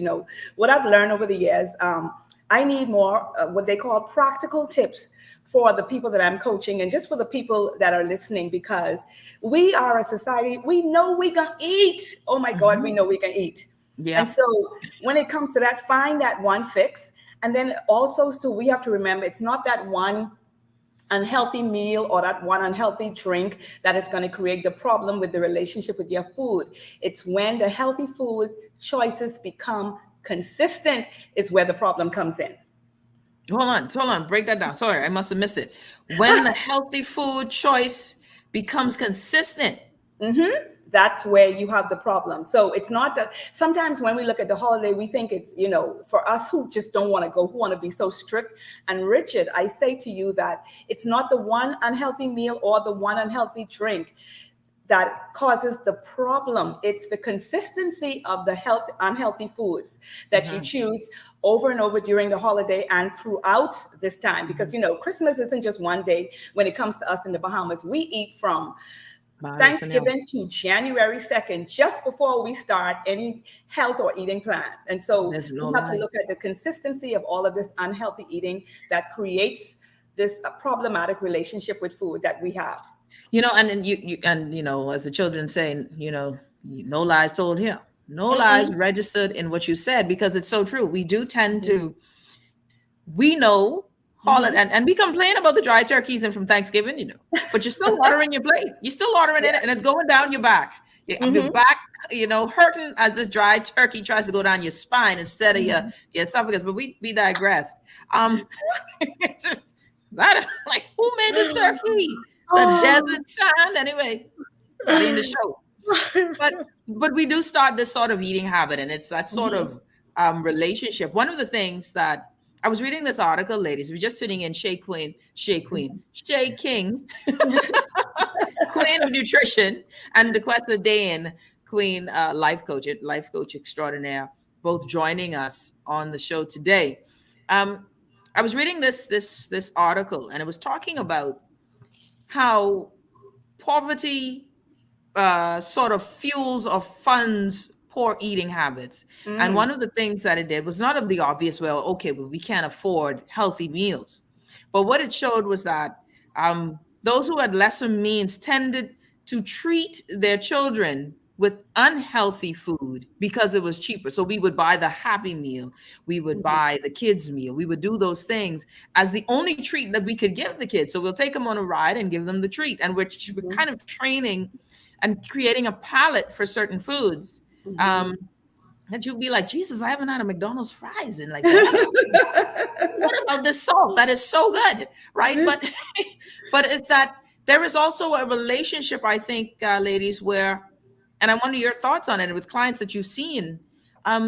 What I've learned over the years, I need more what they call practical tips for the people that I'm coaching and just for the people that are listening, because we are a society, we know we can eat. Oh my God, we know we can eat. Yeah. And so when it comes to that, find that one fix. And then also, we have to remember, it's not that one unhealthy meal or that one unhealthy drink that is going to create the problem with the relationship with your food. It's when the healthy food choices become consistent is where the problem comes in. Hold on. Break that down. Sorry, I must have missed it. When the healthy food choice becomes consistent. That's where you have the problem. So it's not that sometimes when we look at the holiday, we think it's, for us who just don't want to go, who want to be so strict and rigid, I say to you that it's not the one unhealthy meal or the one unhealthy drink. that causes the problem. It's the consistency of the unhealthy foods that you choose over and over during the holiday and throughout this time. Because, Christmas isn't just one day when it comes to us in the Bahamas. We eat from Thanksgiving to January 2nd, just before we start any health or eating plan. And so we have to look at the consistency of all of this unhealthy eating that creates this problematic relationship with food that we have. And then you as the children say, no lies told here. No lies registered in what you said, because it's so true. We do tend to, we know and we complain about the dry turkeys and from Thanksgiving, but you're still watering your plate. You're still watering it and it's going down your back. Your back, hurting as this dry turkey tries to go down your spine instead of your esophagus. But we digress. It's just that, like, who made this turkey? The desert sand. Anyway, not in the show. But we do start this sort of eating habit, and it's that sort of relationship. One of the things that I was reading this article, ladies, if you're just tuning in, Shai King, Queen of Nutrition, and Duquesa Dayan, Queen life coach extraordinaire, both joining us on the show today. I was reading this article, and it was talking about how poverty sort of fuels or funds poor eating habits. And one of the things that it did was not of the obvious, well, we can't afford healthy meals. But what it showed was that those who had lesser means tended to treat their children with unhealthy food because it was cheaper. So we would buy the Happy Meal, we would buy the kids' meal, we would do those things as the only treat that we could give the kids. So we'll take them on a ride and give them the treat. And we're kind of training and creating a palate for certain foods. And you'll be like, Jesus, I haven't had a McDonald's fries in like what about this salt? That is so good, right? But it's that there is also a relationship, I think, ladies, where, and I wonder your thoughts on it with clients that you've seen.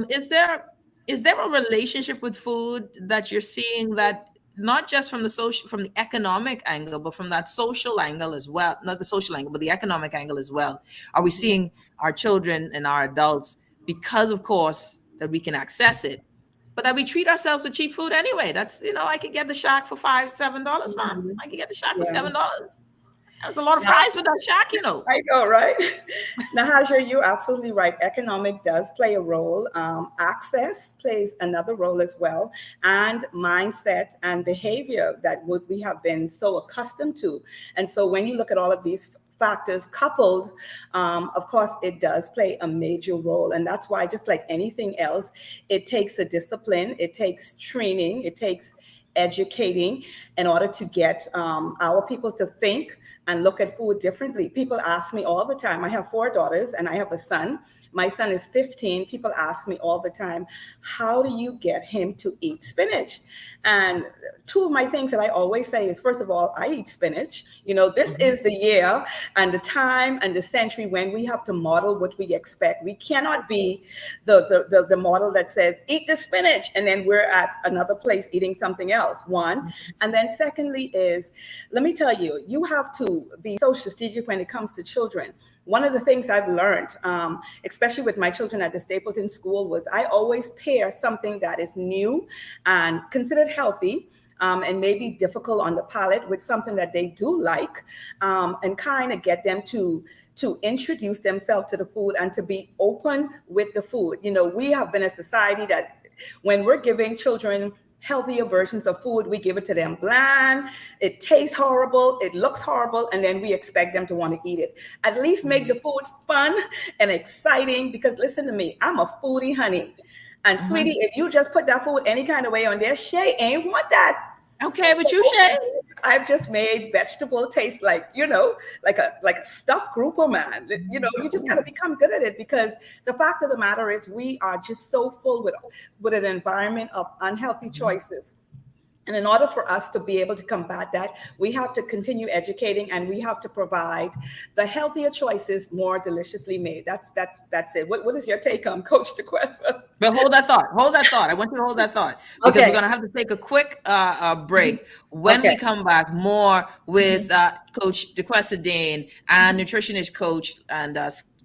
Is there a relationship with food that you're seeing that not just from the economic angle, but from that social angle as well? Not the social angle, but the economic angle as well. Are we seeing our children and our adults, because of course that we can access it, but that we treat ourselves with cheap food anyway? That's, I could get the shack for $5-7, mom. I could get the shack for $7. That's a lot of fries with that shack, I know, right? Nahaja, you're absolutely right. Economic does play a role. Access plays another role as well. And mindset and behavior that we have been so accustomed to. And so when you look at all of these factors coupled, of course, it does play a major role. And that's why, just like anything else, it takes a discipline, it takes training, it takes educating in order to get our people to think and look at food differently. People ask me all the time. I have 4 daughters and I have a son. My son is 15. People ask me all the time, how do you get him to eat spinach? And 2 of my things that I always say is, first of all, I eat spinach. This is the year and the time and the century when we have to model what we expect. We cannot be the model that says, eat the spinach, and then we're at another place eating something else, one. And then secondly is, let me tell you, you have to be so strategic when it comes to children. One of the things I've learned, especially with my children at the Stapleton School, was I always pair something that is new and considered healthy and maybe difficult on the palate with something that they do like, and kind of get them to introduce themselves to the food and to be open with the food. We have been a society that when we're giving children healthier versions of food, we give it to them bland, it tastes horrible, it looks horrible, and then we expect them to want to eat it. At least make the food fun and exciting, because listen to me, I'm a foodie, honey. And sweetie, if you just put that food any kind of way on there, Shay ain't want that. Okay, with you, Shay? I've just made vegetable taste like a stuffed grouper, man. You just gotta become good at it, because the fact of the matter is we are just so full with an environment of unhealthy choices. And in order for us to be able to combat that, we have to continue educating, and we have to provide the healthier choices, more deliciously made. That's it. What is your take on Coach Duquesa? But hold that thought. Hold that thought. I want you to hold that thought, because Okay. we're going to have to take a quick break. When Okay. we come back, more with Coach Duquesa Dean and nutritionist coach and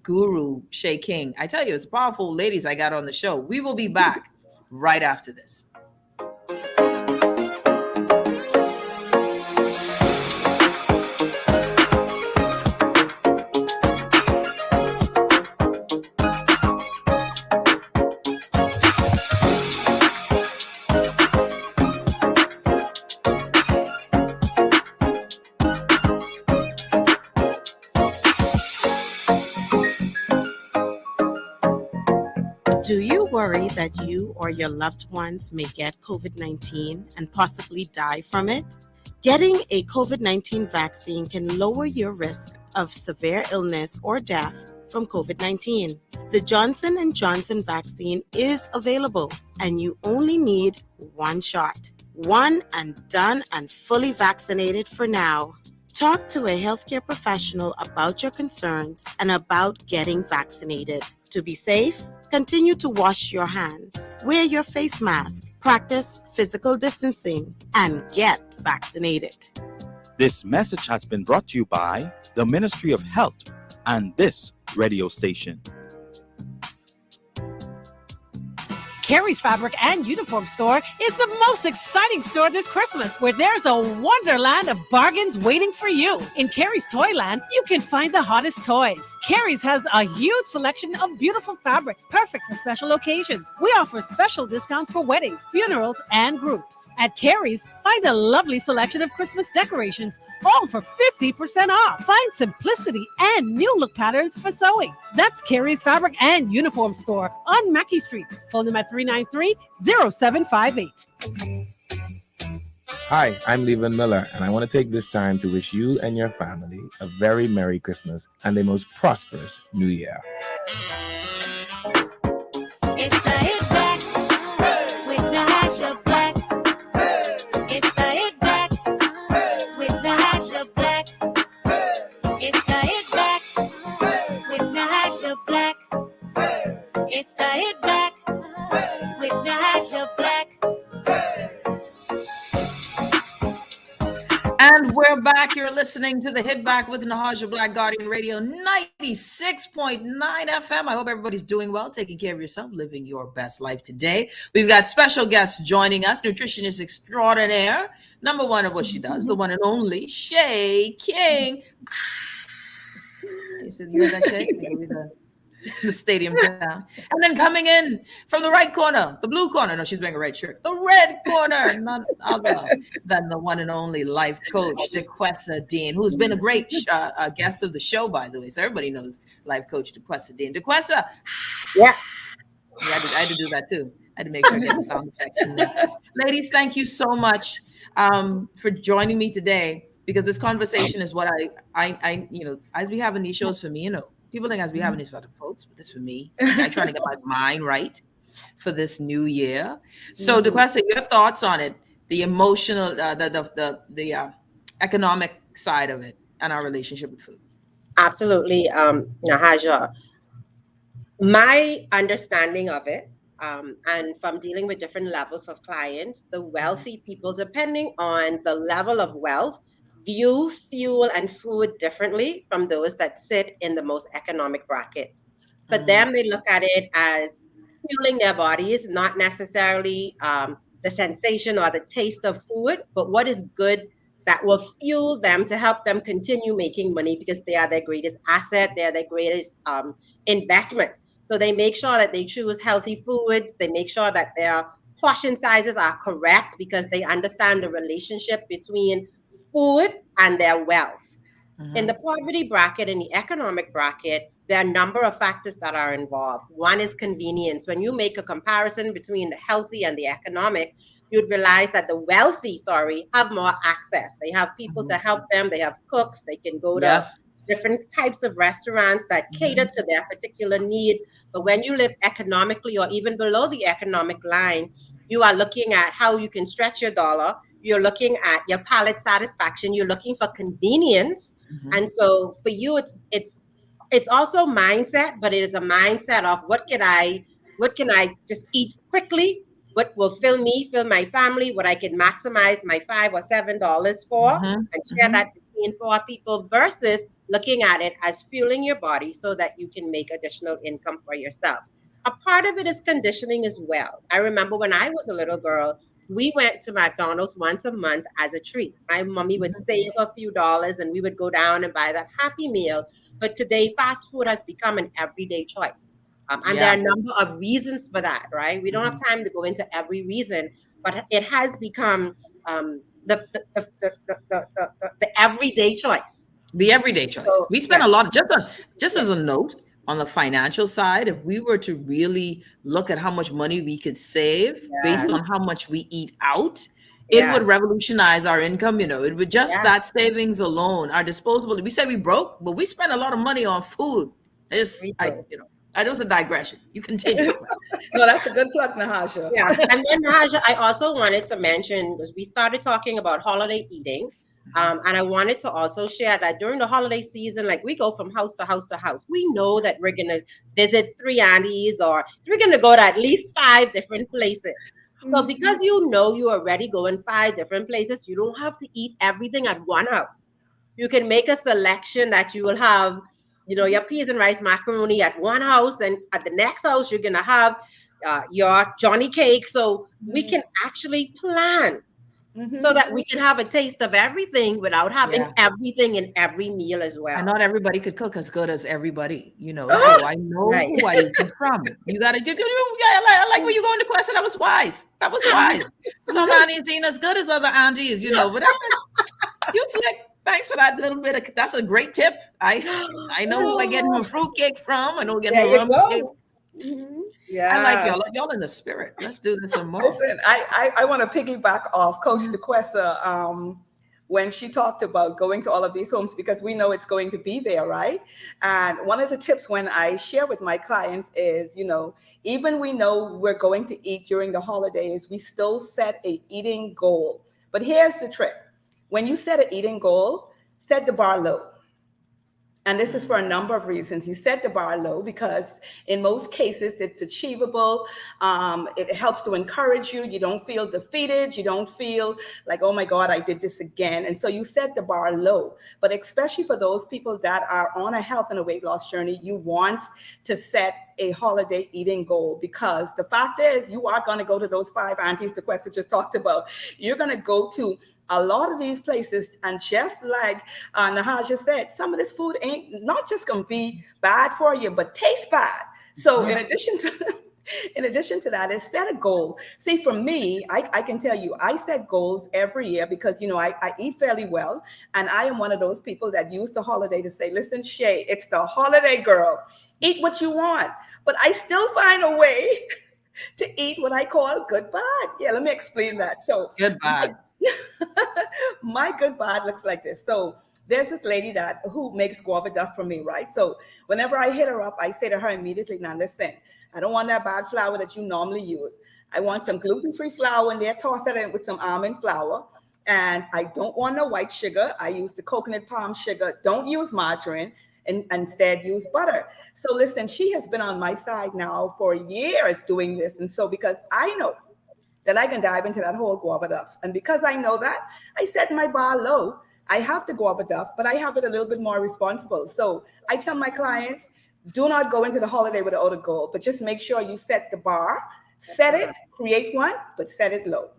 guru Shai King. I tell you, it's powerful ladies I got on the show. We will be back right after this. Do you worry that you or your loved ones may get COVID-19 and possibly die from it? Getting a COVID-19 vaccine can lower your risk of severe illness or death from COVID-19. The Johnson & Johnson vaccine is available, and you only need one shot. One and done and fully vaccinated for now. Talk to a healthcare professional about your concerns and about getting vaccinated. To be safe, continue to wash your hands, wear your face mask, practice physical distancing, and get vaccinated. This message has been brought to you by the Ministry of Health and this radio station. Carrie's Fabric and Uniform Store is the most exciting store this Christmas, where there's a wonderland of bargains waiting for you. In Carrie's Toyland, you can find the hottest toys. Carrie's has a huge selection of beautiful fabrics, perfect for special occasions. We offer special discounts for weddings, funerals, and groups. At Carrie's, find a lovely selection of Christmas decorations, all for 50% off. Find simplicity and new look patterns for sewing. That's Carrie's Fabric and Uniform Store on Mackey Street. Phone them at 393-0758. Hi, I'm Levan Miller, and I want to take this time to wish you and your family a very Merry Christmas and a most prosperous New Year. It's the hit back with the hash of black. It's the hit back with the hash of black. It's the hit back with the hash of black. It's the hit back with the hash of black. And we're back. You're listening to the Hit Back with Nahaja Black, Guardian Radio 96.9 FM. I hope everybody's doing well, taking care of yourself, living your best life today. We've got special guests joining us, nutritionist extraordinaire, number one of what she does, the one and only Shai King. You said you heard that, Shai? The stadium down. And then coming in from the right corner, the blue corner. No, she's wearing a red shirt. The red corner, none other than the one and only life coach, Duquesa Dean, who's been a great guest of the show, by the way. So everybody knows life coach Duquesa Dean. Duquesa. Yeah. I had to do that too. I had to make sure I get the sound effects in there. Ladies, thank you so much for joining me today, because this conversation is what I as we have in these shows, for me, people think as we having these for other folks, but this for me. I'm trying to get my mind right for this new year. So, Duquesa, your thoughts on it, the emotional, the economic side of it, and our relationship with food. Absolutely, Nahaja. My understanding of it, and from dealing with different levels of clients, the wealthy people, depending on the level of wealth, view fuel and food differently from those that sit in the most economic brackets. For them, they look at it as fueling their bodies, not necessarily the sensation or the taste of food, but what is good that will fuel them to help them continue making money, because they are their greatest asset, they are their greatest investment. So they make sure that they choose healthy foods, they make sure that their portion sizes are correct, because they understand the relationship between food and their wealth. In the poverty bracket and the economic bracket, there are a number of factors that are involved. One is convenience. When you make a comparison between the healthy and the economic, you'd realize that the wealthy, have more access. They have people to help them. They have cooks. They can go to different types of restaurants that cater to their particular need. But when you live economically or even below the economic line, you are looking at how you can stretch your dollar you're looking at your palate satisfaction, you're looking for convenience. And so for you, it's also mindset, but it is a mindset of what can I just eat quickly, what will fill me, fill my family, what I can maximize my $5 or $7 for, and share that between 4 people, versus looking at it as fueling your body so that you can make additional income for yourself. A part of it is conditioning as well. I remember when I was a little girl, we went to McDonald's once a month as a treat. My mommy would save a few dollars and we would go down and buy that Happy Meal. But today, fast food has become an everyday choice. And there are a number of reasons for that, right? We don't have time to go into every reason, but it has become the everyday choice. The everyday choice. So, We spend a lot, just as a note, on the financial side, if we were to really look at how much money we could save based on how much we eat out, it would revolutionize our income. It would just that savings alone, our disposable. We say we broke, but we spend a lot of money on food. That was a digression. You continue. No, that's a good plug, Nahaja. Yeah, and then Nahaja, I also wanted to mention, because we started talking about holiday eating, and I wanted to also share that during the holiday season, like we go from house to house to house. We know that we're gonna visit 3 aunties, or we're gonna go to at least 5 different places. So because you know you already going 5 different places, you don't have to eat everything at one house. You can make a selection that you will have, your peas and rice macaroni at one house, then at the next house you're gonna have your Johnny cake. So we can actually plan so that we can have a taste of everything without having everything in every meal as well. And not everybody could cook as good as everybody, so I know who I eat from. You gotta do. I like when you go into Duquesa. That was wise. Some aunties ain't as good as other aunties, but you slick. Thanks for that little bit. That's a great tip. I know who I get my fruit cake from. I know who I get my rum cake. Yeah, I like y'all in the spirit. Let's do this some more. Listen, I want to piggyback off Coach Duquesa when she talked about going to all of these homes, because we know it's going to be there, right? And one of the tips when I share with my clients is, even we know we're going to eat during the holidays, we still set a eating goal. But here's the trick. When you set an eating goal, set the bar low. And this is for a number of reasons. You set the bar low because in most cases it's achievable. It helps to encourage you. You don't feel defeated. You don't feel like, oh my God, I did this again. And so you set the bar low. But especially for those people that are on a health and a weight loss journey, you want to set a holiday eating goal, because the fact is you are going to go to those 5 aunties the Duquesa just talked about. You're going to go to a lot of these places, and just like Nahaja said, some of this food ain't not just gonna be bad for you, but taste bad. So in addition to that, is set a goal. See, for me, I can tell you, I set goals every year because I eat fairly well, and I am one of those people that use the holiday to say, listen, Shay, it's the holiday, girl. Eat what you want, but I still find a way to eat what I call good bad. Yeah, let me explain that. So good bad. My good bad looks like this. So there's this lady who makes guava duff for me, right? So whenever I hit her up, I say to her immediately, now listen, I don't want that bad flour that you normally use. I want some gluten-free flour in there, toss that in with some almond flour. And I don't want no white sugar. I use the coconut palm sugar. Don't use margarine, and instead use butter. So listen, she has been on my side now for years doing this. And so because I know that I can dive into that whole guava duff. And because I know that, I set my bar low. I have the guava duff, but I have it a little bit more responsible. So I tell my clients, do not go into the holiday without a goal, but just make sure you set the bar, set it, create one, but set it low.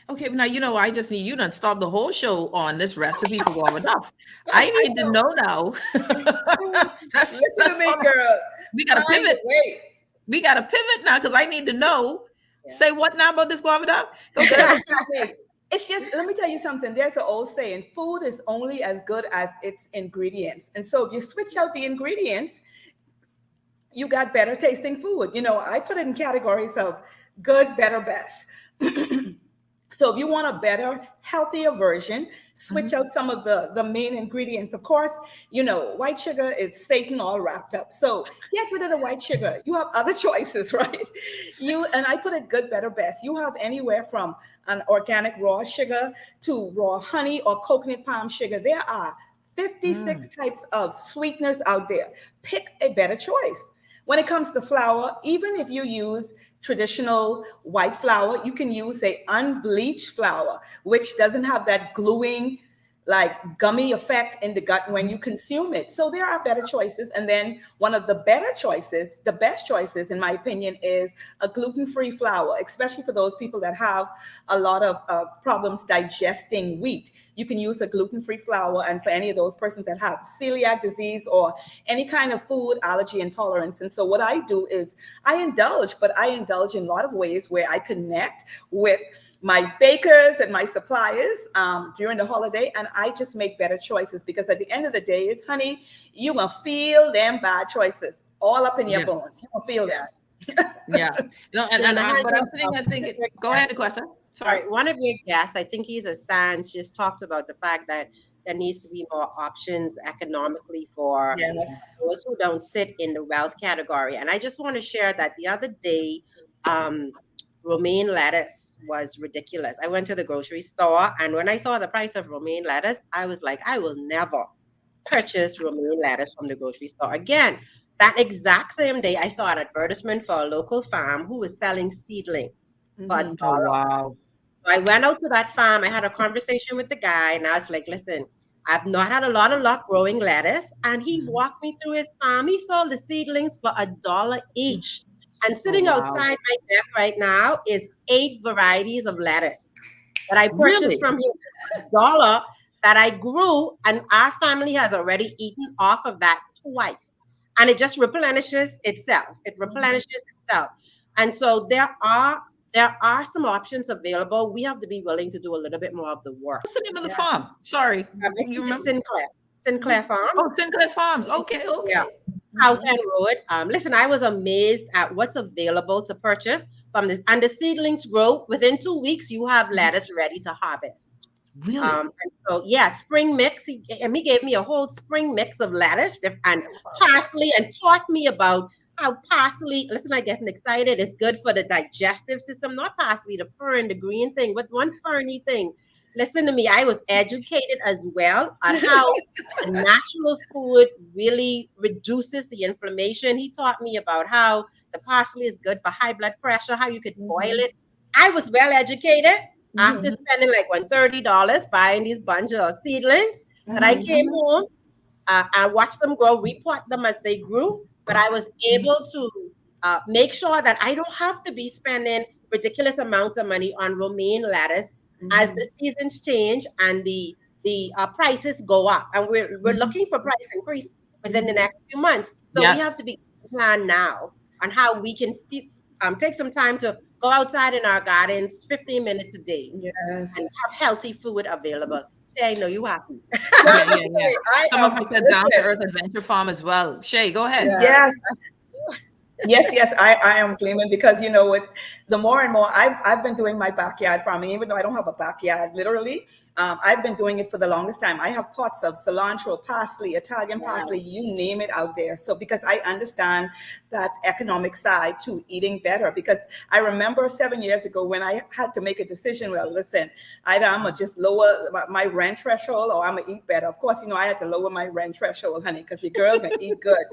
Okay, now, I just need you to stop the whole show on this recipe for guava duff. I need to know now. Listen to me, girl. We got to pivot. We got to pivot now because I need to know. Say what now about this guava duff? Okay. It's just, let me tell you something. There's an old saying, food is only as good as its ingredients. And so if you switch out the ingredients, you got better tasting food. I put it in categories of good, better, best. So if you want a better, healthier version, switch out some of the main ingredients. Of course, white sugar is Satan all wrapped up. So get rid of the white sugar. You have other choices, right? And I put it good, better, best. You have anywhere from an organic raw sugar to raw honey or coconut palm sugar. There are 56 types of sweeteners out there. Pick a better choice. When it comes to flour, even if you use traditional white flour, you can use a unbleached flour, which doesn't have that gluing, like gummy effect in the gut when you consume it. So there are better choices. And then one of the better choices, the best choices, in my opinion, is a gluten-free flour, especially for those people that have a lot of problems digesting wheat. You can use a gluten-free flour. And for any of those persons that have celiac disease or any kind of food allergy intolerance. And so what I do is I indulge in a lot of ways where I connect with my bakers and my suppliers during the holiday, and I just make better choices, because at the end of the day, honey, you gonna feel them bad choices all up in your bones. You gonna feel that. But I'm sitting here thinking, go ahead, Duquesa. Sorry. One of your guests, I think he's a Sans, just talked about the fact that there needs to be more options economically for those who don't sit in the wealth category. And I just want to share that the other day, romaine lettuce was ridiculous. I went to the grocery store, and when I saw the price of romaine lettuce, I was like, I will never purchase romaine lettuce from the grocery store again. That exact same day, I saw an advertisement for a local farm who was selling seedlings for $1. Oh, wow. So I went out to that farm. I had a conversation with the guy, and I was like, listen, I've not had a lot of luck growing lettuce. And he walked me through his farm. He sold the seedlings for $1 each. And sitting outside my deck right now is 8 varieties of lettuce that I purchased from him for $1 that I grew, and our family has already eaten off of that twice. And it just replenishes itself. And so there are some options available. We have to be willing to do a little bit more of the work. What's the name of the farm? Sorry. You remember Sinclair Farm. Oh, Sinclair Farms. Okay. Yeah. South End Road. Listen, I was amazed at what's available to purchase from this. And the seedlings grow within 2 weeks. You have lettuce ready to harvest. Really? And so, spring mix. He gave me a whole spring mix of lettuce and parsley, and taught me about how parsley. Listen, I'm getting excited. It's good for the digestive system. Not parsley, the fern, the green thing, but one ferny thing. Listen to me. I was educated as well on how a natural food really reduces the inflammation. He taught me about how the parsley is good for high blood pressure, how you could boil it. I was well educated after spending like $130 buying these bunch of seedlings that I came home. I watched them grow, repot them as they grew, but I was able to make sure that I don't have to be spending ridiculous amounts of money on romaine lettuce as the seasons change and the prices go up, and we're looking for price increase within the next few months. So we have to be planned now on how we can take some time to go outside in our gardens 15 minutes a day and have healthy food available. Shay, I know you happy. Some of us said Down to Earth Adventure Farm as well. Shay, go ahead. Yes, I am claiming, because you know what, the more and more I've been doing my backyard farming, even though I don't have a backyard literally. I've been doing it for the longest time. I have pots of cilantro, parsley, Italian parsley, you name it out there. So because I understand that economic side to eating better, because I remember 7 years ago when I had to make a decision, well, listen, either I'm going to just lower my rent threshold or I'm going to eat better. Of course, I had to lower my rent threshold, honey, because your girl can eat good.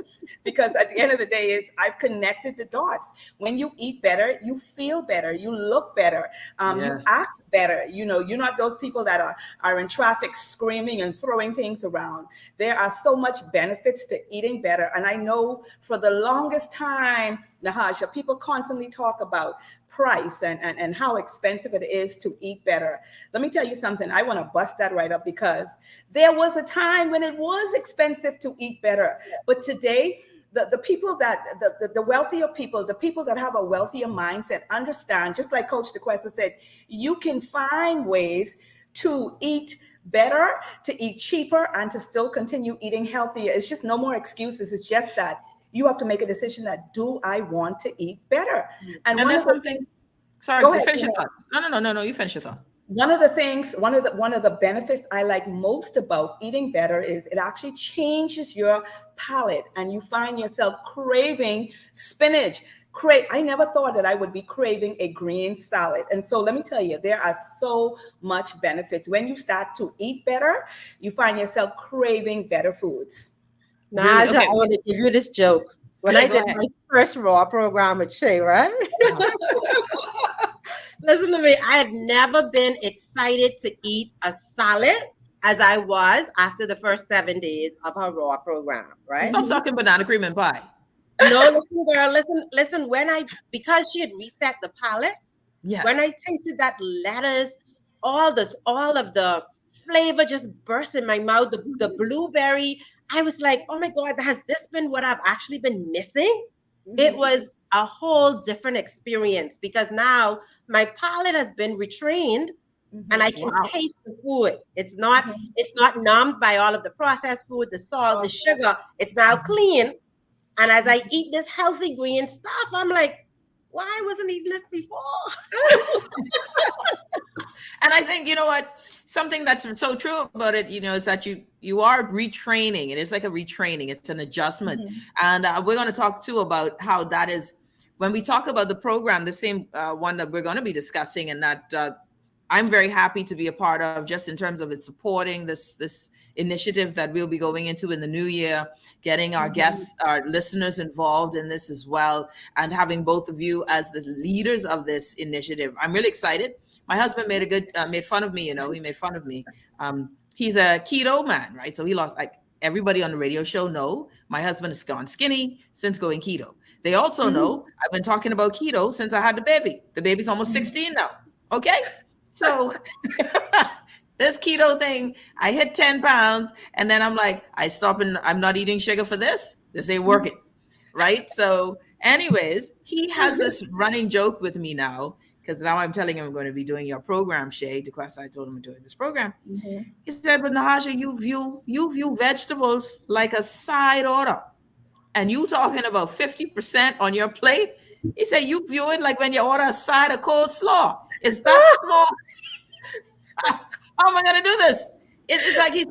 Because at the end of the day I've connected the dots. When you eat better, you feel better, you look better, you act better. You're not those people that are in traffic screaming and throwing things around. There are so much benefits to eating better. And I know for the longest time, Nahaja, people constantly talk about price and how expensive it is to eat better. Let me tell you something. I want to bust that right up, because there was a time when it was expensive to eat better. But today, the people that the wealthier people, the people that have a wealthier mindset understand, just like Coach Duquesa said, you can find ways to eat better, to eat cheaper, and to still continue eating healthier. It's just no more excuses. It's just that you have to make a decision that, do I want to eat better? And there's something. Sorry, finish your thought. No, you finish your thought. One of the benefits I like most about eating better is it actually changes your palate, and you find yourself craving spinach. I never thought that I would be craving a green salad. And so let me tell you, there are so much benefits. When you start to eat better, you find yourself craving better foods. Naja, Really? Okay. I want to give you this joke. When Yeah, I go did ahead. my first raw program with Shai, right? Listen to me. I had never been excited to eat a salad as I was after the first 7 days of her raw program, right? Stop talking banana cream and pie. No, listen, girl, listen. Because she had reset the palate, Yes. when I tasted that lettuce, all of the flavor just burst in my mouth. The blueberry, I was like, oh my God, has this been what I've actually been missing? It was a whole different experience because now my palate has been retrained and I can taste the food. It's not numbed by all of the processed food, the salt, the sugar. It's now clean. And as I eat this healthy green stuff, I'm like, why I wasn't eating this before? And I think, you know what, something that's so true about it, is that you are retraining. It is like a retraining. It's an adjustment. And we're going to talk too about how that is when we talk about the program, the same one that we're going to be discussing, and that I'm very happy to be a part of, just in terms of it supporting this initiative that we'll be going into in the new year, getting our guests, our listeners involved in this as well, and having both of you as the leaders of this initiative. I'm really excited. My husband made fun of me, he made fun of me. He's a keto man, right? So he lost, like everybody on the radio show know, my husband has gone skinny since going keto. They also know I've been talking about keto since I had the baby. The baby's almost 16 now. Okay. So this keto thing, I hit 10 pounds and then I'm like, I stop and I'm not eating sugar for this. This ain't working. Right. So anyways, he has this running joke with me now, because now I'm telling him I'm going to be doing your program, Shai. Duquesa, I told him I'm doing this program. He said, but Nahaja, you view vegetables like a side order. And you talking about 50% on your plate? He said, you view it like when you order a side of coleslaw. It's that small. How am I going to do this? It's like he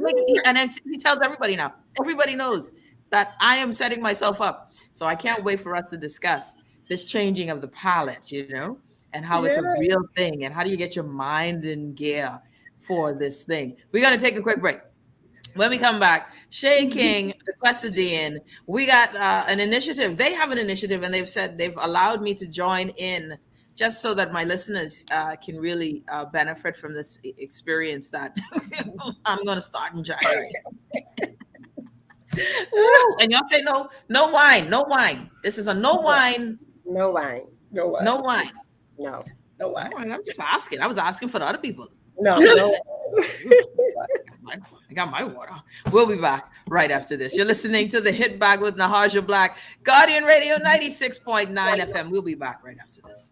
tells everybody now. Everybody knows that I am setting myself up. So I can't wait for us to discuss this changing of the palate, and how it's a real thing. And how do you get your mind in gear for this thing? We're going to take a quick break. When we come back, Shai King, Duquesa Dean, we got an initiative. They have an initiative, and they've allowed me to join in, just so that my listeners can really benefit from this experience that I'm going to start in January. And y'all say no wine. This is a no wine. No wine. No wine. No wine. No. No wine. I'm just asking. I was asking for the other people. No. I got my water. We'll be back right after this. You're listening to The Hit Bag with Nahaja Black, Guardian Radio 96.9 FM. We'll be back right after this.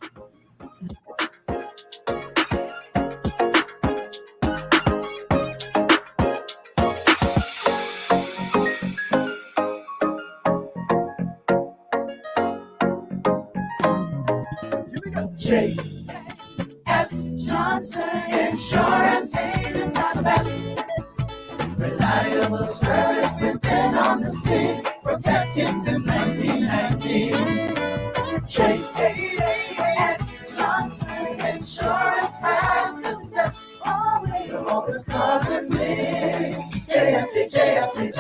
J.S. Johnson Insurance agents are the best. Reliable service, we've been on the scene, protecting since 1919. J.S. Johnson Insurance has the best. You're always covering me. J.S. Johnson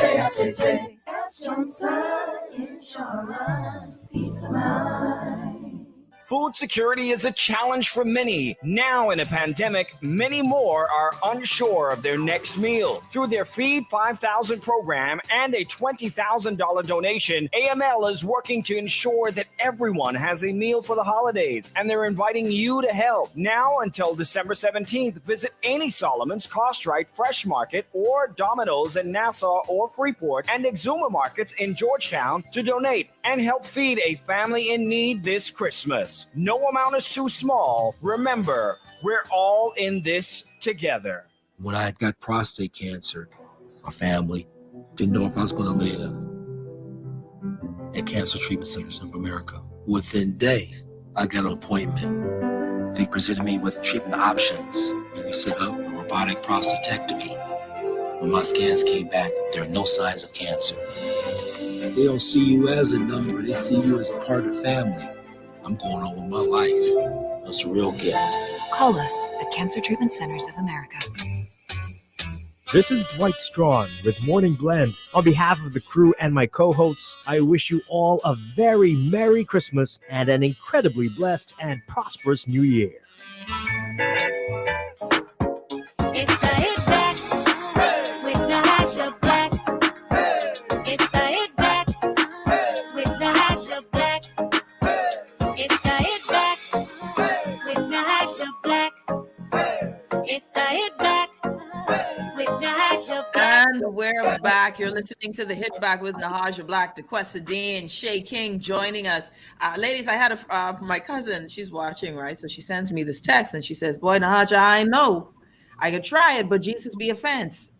Insurance, peace of mind. Food security is a challenge for many. Now in a pandemic, many more are unsure of their next meal. Through their Feed 5,000 program and a $20,000 donation, AML is working to ensure that everyone has a meal for the holidays, and they're inviting you to help. Now until December 17th, visit any Solomon's, Cost Right, Fresh Market, or Domino's in Nassau or Freeport, and Exuma Markets in Georgetown to donate and help feed a family in need this Christmas. No amount is too small. Remember, we're all in this together. When I got prostate cancer, my family didn't know if I was going to live at Cancer Treatment Centers of America. Within days, I got an appointment. They presented me with treatment options, and set up a robotic prostatectomy. When my scans came back, there are no signs of cancer. They don't see you as a number, they see you as a part of the family. I'm going on with my life. That's a real gift. Call us at Cancer Treatment Centers of America. This is Dwight Strong with Morning Blend. On behalf of the crew and my co-hosts, I wish you all a very Merry Christmas and an incredibly blessed and prosperous New Year. It's the Hit Back with Natasha Black. It's the Hit Back with Natasha Black. It's the Hit Back with Natasha Black. It's the Hit Back with Natasha Black. And we're back. You're listening to the Hit Back with Natasha Black, Duquesa Dean, Shai King joining us. Ladies, I had my cousin, she's watching, right? So she sends me this text and she says, boy, Natasha, I know I could try it, but Jesus be a fence.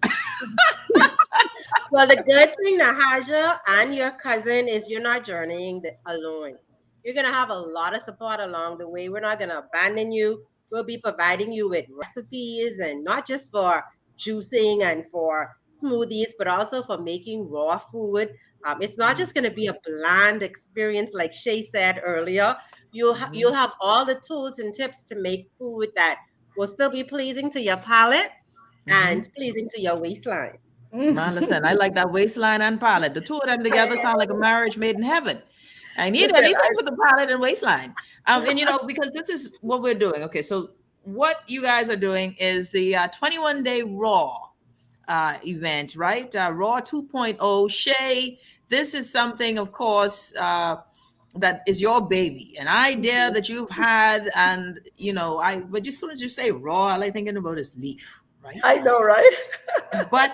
Well, the good thing, Natasha, and your cousin is you're not journeying alone. You're going to have a lot of support along the way. We're not going to abandon you. We'll be providing you with recipes, and not just for juicing and for smoothies, but also for making raw food. It's not just going to be a bland experience, like Shai said earlier. You'll have all the tools and tips to make food that will still be pleasing to your palate and pleasing to your waistline. Man, listen, I like that waistline and palate. The two of them together sound like a marriage made in heaven. I need anything with the palate and waistline. And because this is what we're doing. Okay, so what you guys are doing is the 21-day Raw event, right? Raw 2.0. Shai, this is something, of course, that is your baby, an idea that you've had, and but as soon as you say Raw, all I thinking about is leaf, right? I know, right? But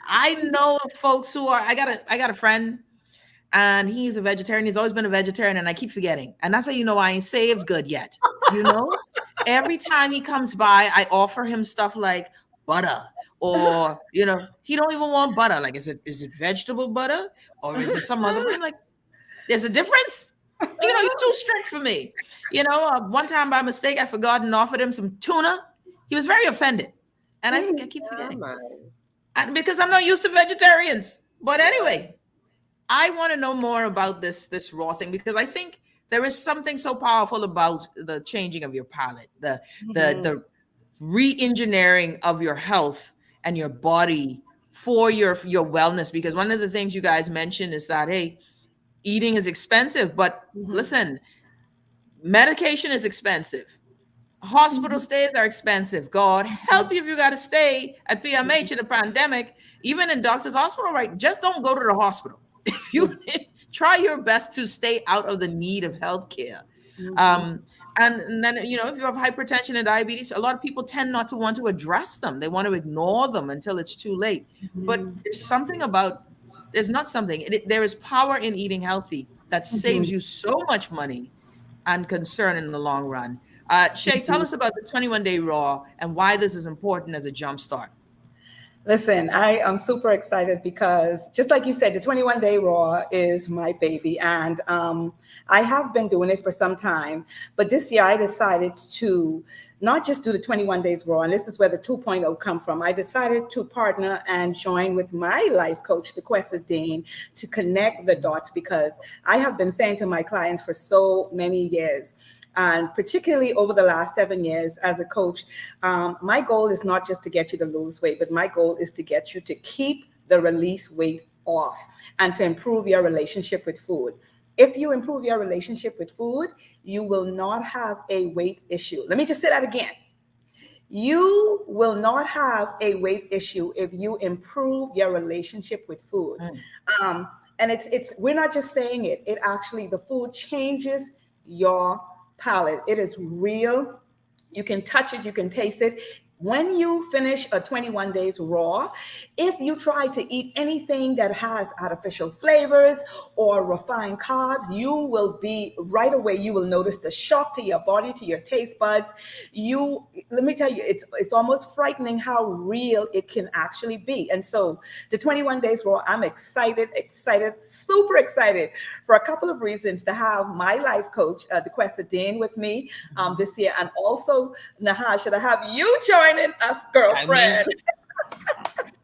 I know of folks who are. I got a friend, and he's a vegetarian. He's always been a vegetarian, and I keep forgetting. And that's how you know I ain't saved good yet. Every time he comes by, I offer him stuff like butter, or he don't even want butter. Like, is it vegetable butter, or is it some other? I'm like, there's a difference. You're too strict for me. One time by mistake, I forgot and offered him some tuna. He was very offended. And I keep forgetting. Because I'm not used to vegetarians. But anyway, I want to know more about this raw thing, because I think there is something so powerful about the changing of your palate, the re-engineering of your health and your body for your wellness. Because one of the things you guys mentioned is that, hey, eating is expensive, but listen, medication is expensive. Hospital stays are expensive. God help you if you got to stay at PMH in a pandemic, even in doctor's hospital, right? Just don't go to the hospital. If you try your best to stay out of the need of healthcare. And then, if you have hypertension and diabetes, a lot of people tend not to want to address them. They want to ignore them until it's too late. But there is power in eating healthy that saves you so much money and concern in the long run. Shai, tell us about the 21-day Raw and why this is important as a jumpstart. Listen, I am super excited because, just like you said, the 21-day Raw is my baby, and I have been doing it for some time. But this year, I decided to not just do the 21 days Raw, and this is where the 2.0 come from. I decided to partner and join with my life coach, Duquesa Dean, to connect the dots, because I have been saying to my clients for so many years, and particularly over the last 7 years as a coach, my goal is not just to get you to lose weight, but my goal is to get you to keep the release weight off and to improve your relationship with food. If you improve your relationship with food, you will not have a weight issue. Let me just say that again. You will not have a weight issue if you improve your relationship with food. And it's we're not just saying it. It actually, the food changes your palate. It is real. You can touch it. You can taste it. When you finish a 21 days raw, if you try to eat anything that has artificial flavors or refined carbs, you will be right away, you will notice the shock to your body, to your taste buds. Let me tell you, it's almost frightening how real it can actually be. And so the 21 days raw, I'm excited, super excited for a couple of reasons to have my life coach, Duquesa with me this year. And also, Nahaja, to have you joining us, girlfriend.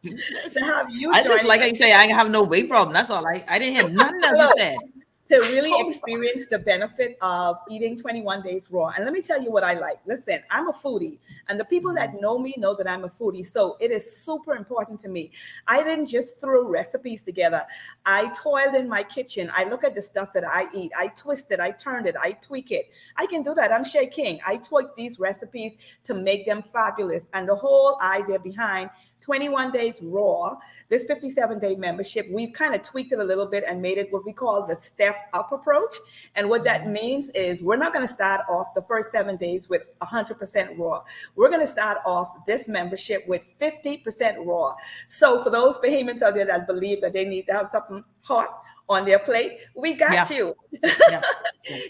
To have you I just like how us. you say I have no weight problem. That's all. I didn't hear nothing else you said. To really experience the benefit of eating 21 days raw. And let me tell you what I like. Listen, I'm a foodie, and the people that know me know that I'm a foodie. So it is super important to me. I didn't just throw recipes together. I toiled in my kitchen. I look at the stuff that I eat. I twist it. I turned it. I tweak it. I can do that. I'm Shai King. I tweak these recipes to make them fabulous. And the whole idea behind 21 days raw, this 57-day membership, we've kind of tweaked it a little bit and made it what we call the step up approach. And what that means is we're not going to start off the first 7 days with 100% raw. We're going to start off this membership with 50% raw. So for those behemoths out there that believe that they need to have something hot on their plate, we got you.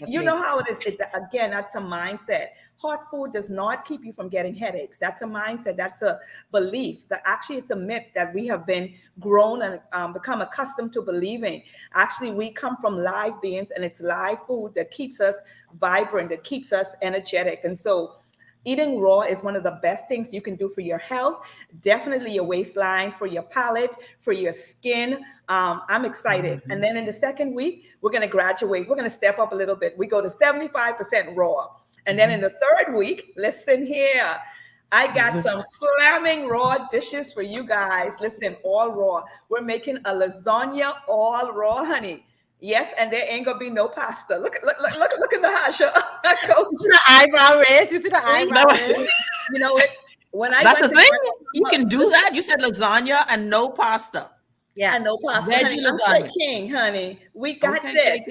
You know how it is. Again, that's a mindset. Hot food does not keep you from getting headaches. That's a mindset. That's a belief. That actually it's a myth that we have been grown and become accustomed to believing. Actually, we come from live beings, and it's live food that keeps us vibrant, that keeps us energetic. And so eating raw is one of the best things you can do for your health, definitely your waistline, for your palate, for your skin. I'm excited. And then in the second week, we're going to graduate. We're going to step up a little bit. We go to 75% raw. And then in the third week, listen here, I got some slamming raw dishes for you guys. Listen, all raw. We're making a lasagna all raw, honey. Yes, and there ain't gonna be no pasta. Look at the Hasha. Coach. You see the eyebrow raise? You see the eyebrow raise? You know it. When I That's a thing. You can do that. You said lasagna and no pasta. Yeah, and no pasta. Veggie Honey, I'm lasagna. Shai King, honey. We got this.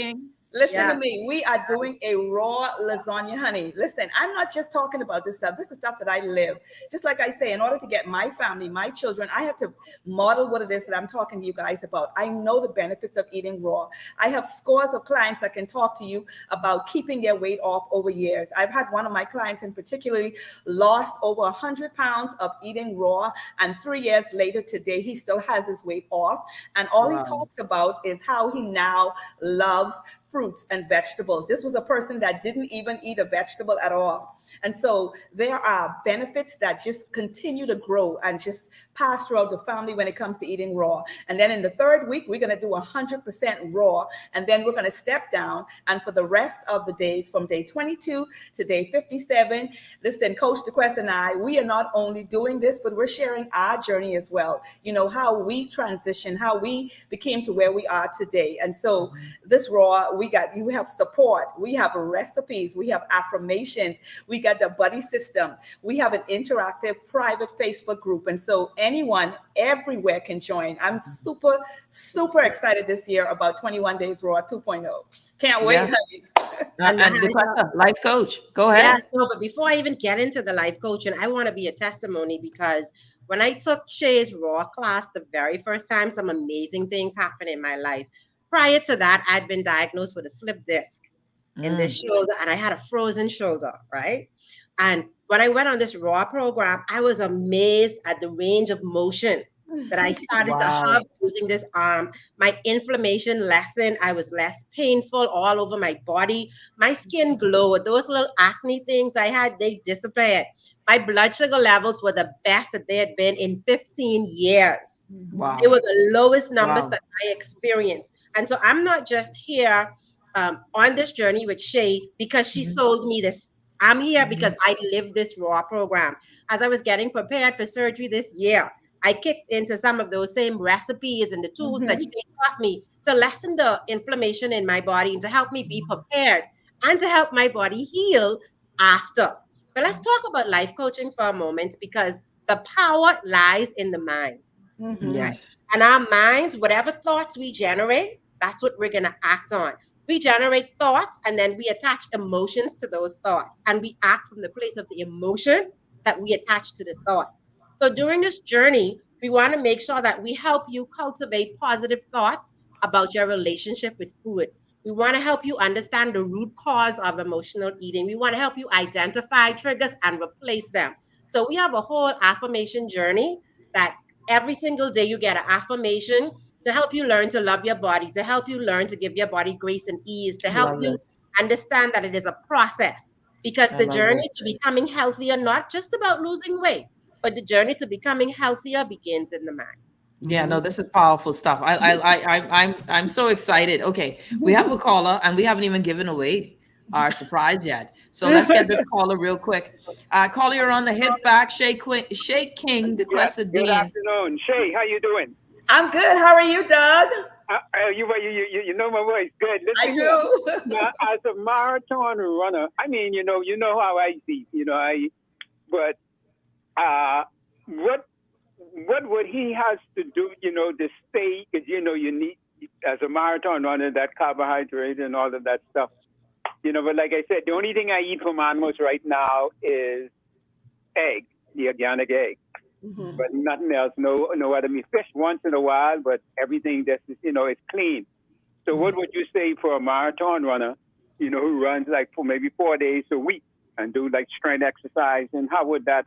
Listen to me. We are doing a raw lasagna, honey. Listen, I'm not just talking about this stuff. This is stuff that I live. Just like I say, in order to get my family, my children, I have to model what it is that I'm talking to you guys about. I know the benefits of eating raw. I have scores of clients that can talk to you about keeping their weight off over years. I've had one of my clients in particularly lost over 100 pounds of eating raw. And 3 years later today, he still has his weight off. And all he talks about is how he now loves fruits and vegetables. This was a person that didn't even eat a vegetable at all. And so there are benefits that just continue to grow and just pass throughout the family when it comes to eating raw. And then in the third week, we're going to do 100% raw. And then we're going to step down. And for the rest of the days from day 22 to day 57, listen, Coach Duquesa and I, we are not only doing this, but we're sharing our journey as well. You know, how we transitioned, how we became to where we are today. And so this raw, we have support, we have recipes, we have affirmations, we got the buddy system, we have an interactive private Facebook group. And so anyone everywhere can join. I'm super excited this year about 21 Days Raw 2.0. Can't wait, honey. And the life coach, go ahead. Yes, no, but before I even get into the life coaching, I want to be a testimony, because when I took Shai's raw class the very first time, some amazing things happened in my life. Prior to that, I'd been diagnosed with a slip disc in this shoulder, and I had a frozen shoulder, right? And when I went on this raw program, I was amazed at the range of motion that I started to have using this arm. My inflammation lessened. I was less painful all over my body. My skin glowed. Those little acne things I had, they disappeared. My blood sugar levels were the best that they had been in 15 years. Wow. They were the lowest numbers that I experienced. And so I'm not just here on this journey with Shai because she sold me this. I'm here because I lived this raw program. As I was getting prepared for surgery this year, I kicked into some of those same recipes and the tools that Shai taught me to lessen the inflammation in my body and to help me be prepared and to help my body heal after. But let's talk about life coaching for a moment, because the power lies in the mind. Yes. And our minds, whatever thoughts we generate, that's what we're going to act on. We generate thoughts, and then we attach emotions to those thoughts, and we act from the place of the emotion that we attach to the thought. So during this journey, we want to make sure that we help you cultivate positive thoughts about your relationship with food. We want to help you understand the root cause of emotional eating. We want to help you identify triggers and replace them. So we have a whole affirmation journey that every single day you get an affirmation to help you learn to love your body, to help you learn to give your body grace and ease, to help Love you this. understand that it is a process. Because I the love journey this. to becoming healthier, not just about losing weight, but the journey to becoming healthier begins in the mind. Yeah, no, this is powerful stuff. I'm so excited. Okay, we have a caller, and we haven't even given away our surprise yet. So let's get this caller real quick. Caller, you're on the hit back. Shay King, Duquesa Good Dean. afternoon, Shay. How you doing? I'm good. How are you, Doug? You know my voice. Good. Listen, I do. Now, as a marathon runner, I mean, you know how I see. But what would he has to do? To stay, because you need as a marathon runner that carbohydrate and all of that stuff. But like I said, the only thing I eat from animals right now is egg, the organic egg. Mm-hmm. But nothing else. No other meat. Fish once in a while, but everything that's it's clean. So what would you say for a marathon runner, who runs like for maybe 4 days a week and do like strength exercise, and how would that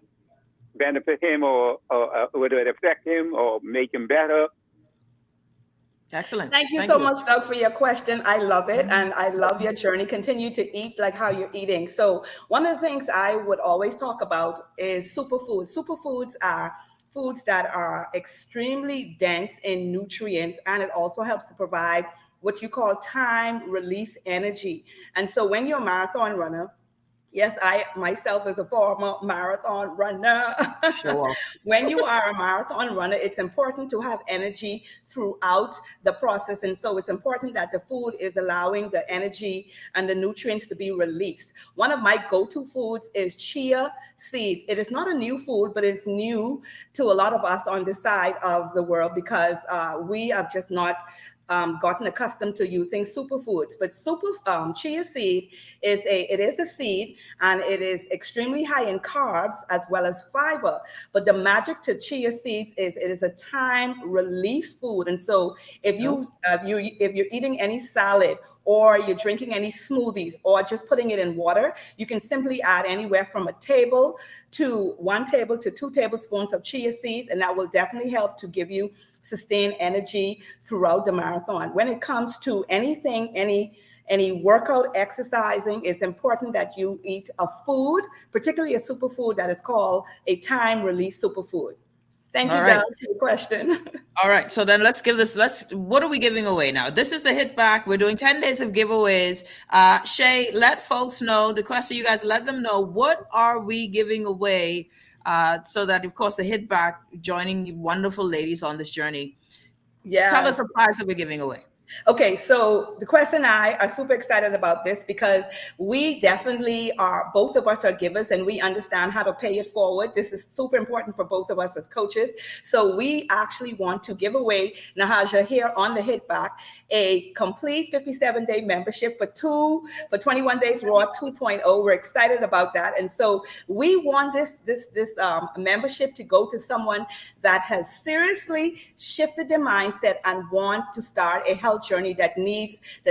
benefit him, or would it affect him or make him better? Excellent. Thank you so much, Doug, for your question. I love it, and I love your journey. Continue to eat like how you're eating. So one of the things I would always talk about is superfoods. Superfoods are foods that are extremely dense in nutrients, and it also helps to provide what you call time release energy. And so when you're a marathon runner, yes, I myself as a former marathon runner. Sure. When you are a marathon runner, it's important to have energy throughout the process. And so it's important that the food is allowing the energy and the nutrients to be released. One of my go-to foods is chia seeds. It is not a new food, but it's new to a lot of us on this side of the world because we have just not gotten accustomed to using superfoods. But chia seed is a seed, and it is extremely high in carbs as well as fiber. But the magic to chia seeds is it is a time release food. And so if you're eating any salad, or you're drinking any smoothies, or just putting it in water, you can simply add anywhere from 1 table to 2 tablespoons of chia seeds, and that will definitely help to give you sustained energy throughout the marathon. When it comes to anything, any workout, exercising, it's important that you eat a food, particularly a superfood that is called a time release superfood. Thank you, Doug, for your question. All right. So then what are we giving away now? This is the hit back. We're doing 10 days of giveaways. Shay, let folks know, Duquesa, you guys let them know, what are we giving away so that, of course, the hit back joining wonderful ladies on this journey. Yeah. Tell us the prize that we're giving away. Okay, so Duquesa and I are super excited about this because we definitely are, both of us are givers and we understand how to pay it forward. This is super important for both of us as coaches. So we actually want to give away, Nahaja, here on the Hit Back, a complete 57-day membership for 21 Days Raw 2.0. We're excited about that. And so we want this membership to go to someone that has seriously shifted their mindset and want to start a health journey that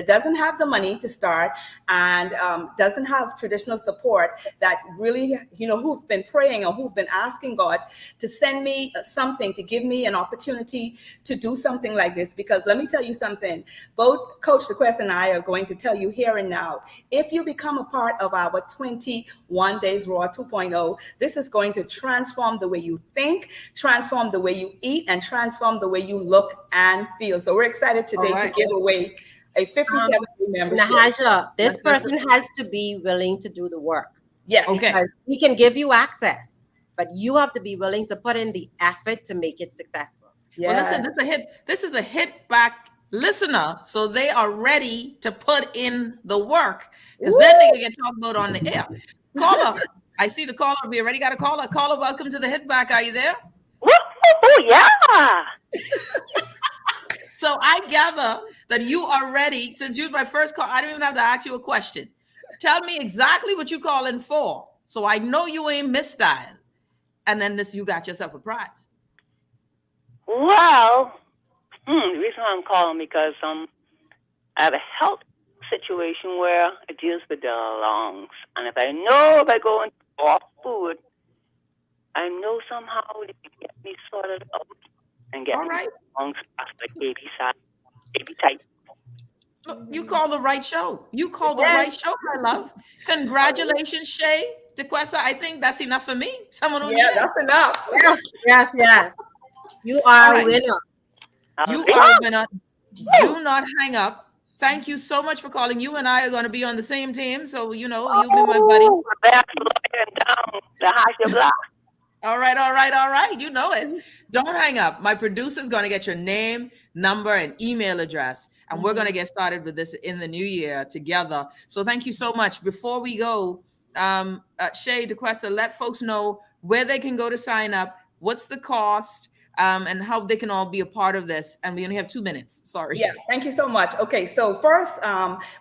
doesn't have the money to start and doesn't have traditional support, that really, who've been praying or who've been asking God to send me something, to give me an opportunity to do something like this. Because let me tell you something, both Coach Duquesa and I are going to tell you here and now, if you become a part of our 21 Days Raw 2.0, this is going to transform the way you think, transform the way you eat, and transform the way you look and feel. So we're excited today to give away a 57-day membership. Nahaja, this person has to be willing to do the work. Yes. Okay. Because we can give you access, but you have to be willing to put in the effort to make it successful. Yes. Well, listen, this is a hit back listener, so they are ready to put in the work, because then they can talk about on the air. Caller, I see the caller. We already got a caller. Caller, welcome to the Hit Back. Are you there? Oh, yeah. So I gather that you are ready. Since you're my first call, I don't even have to ask you a question. Tell me exactly what you calling for, so I know you ain't misdialed. and then you got yourself a prize. Well, the reason I'm calling because I have a health situation where it deals with the lungs, and if I know if I go into off food, I know somehow they can get me sorted out and get me lungs like baby type. You call the right show. You call the right show, my love. Congratulations, Shai. Duquesa, I think that's enough for me. Someone who needs that's enough. Yes. You are a winner. You are a winner. Do not hang up. Thank you so much for calling. You and I are going to be on the same team, so you'll be my buddy. All right. You know it. Don't hang up. My producer is going to get your name, number, and email address, and we're going to get started with this in the new year together. So thank you so much. Before we go, Shai, Duquesa, let folks know where they can go to sign up, what's the cost, and how they can all be a part of this. And we only have 2 minutes. Sorry. Yeah, thank you so much. Okay, so first,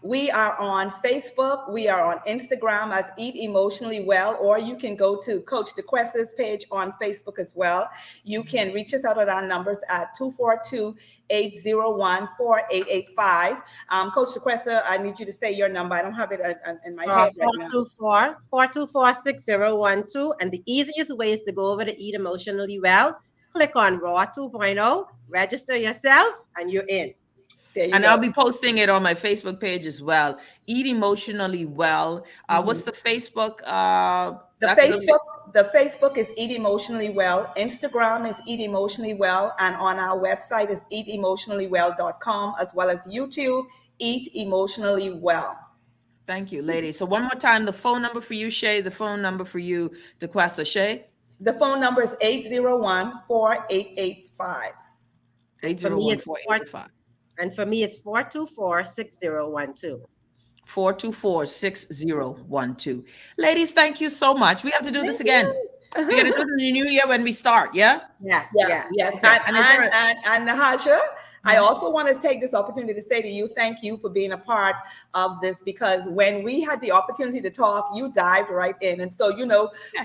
we are on Facebook. We are on Instagram as Eat Emotionally Well, or you can go to Coach Duquesa's page on Facebook as well. You can reach us out at our numbers at 242-801-4885. Coach Duquesa, I need you to say your number. I don't have it in my head right now. 424-601-2. And the easiest way is to go over to Eat Emotionally Well. Click on Raw 2.0, register yourself, and you're in. And I'll be posting it on my Facebook page as well. Eat Emotionally Well. What's the Facebook? The Facebook is Eat Emotionally Well. Instagram is Eat Emotionally Well. And on our website is eatemotionallywell.com, as well as YouTube, Eat Emotionally Well. Thank you, ladies. So one more time, the phone number for you, Shai, the phone number for you, Duquesa. Shai? The phone number is 801-4885. 801-4885. And for me, it's 424-6012. 424-6012. Ladies, thank you so much. We have to do this again. We're going to do it in the new year when we start, yeah? Yes. And Nahaja, I also want to take this opportunity to say to you, thank you for being a part of this, because when we had the opportunity to talk, you dived right in. And so,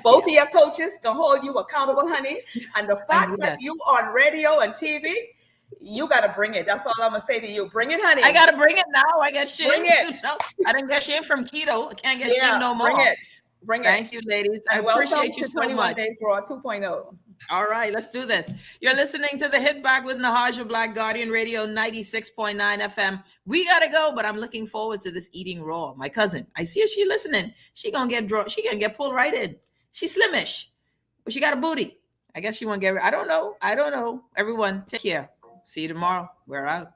both of your coaches can hold you accountable, honey. And the fact that you on radio and TV, you got to bring it. That's all I'm going to say to you. Bring it, honey. I got to bring it now. I got shame. Bring it. I didn't get shame from keto. I can't get shame no more. Bring it. Thank you, ladies. I appreciate you so 21 much. Days Raw 2.0. All right, let's do this. You're listening to the Hit Back with Nahaja Black, Guardian Radio 96.9 FM. We got to go, but I'm looking forward to this eating raw. My cousin, I see her, she listening. She going to get pulled right in. She's slimish, but she got a booty. I guess she won't get, I don't know. Everyone, take care. See you tomorrow. We're out.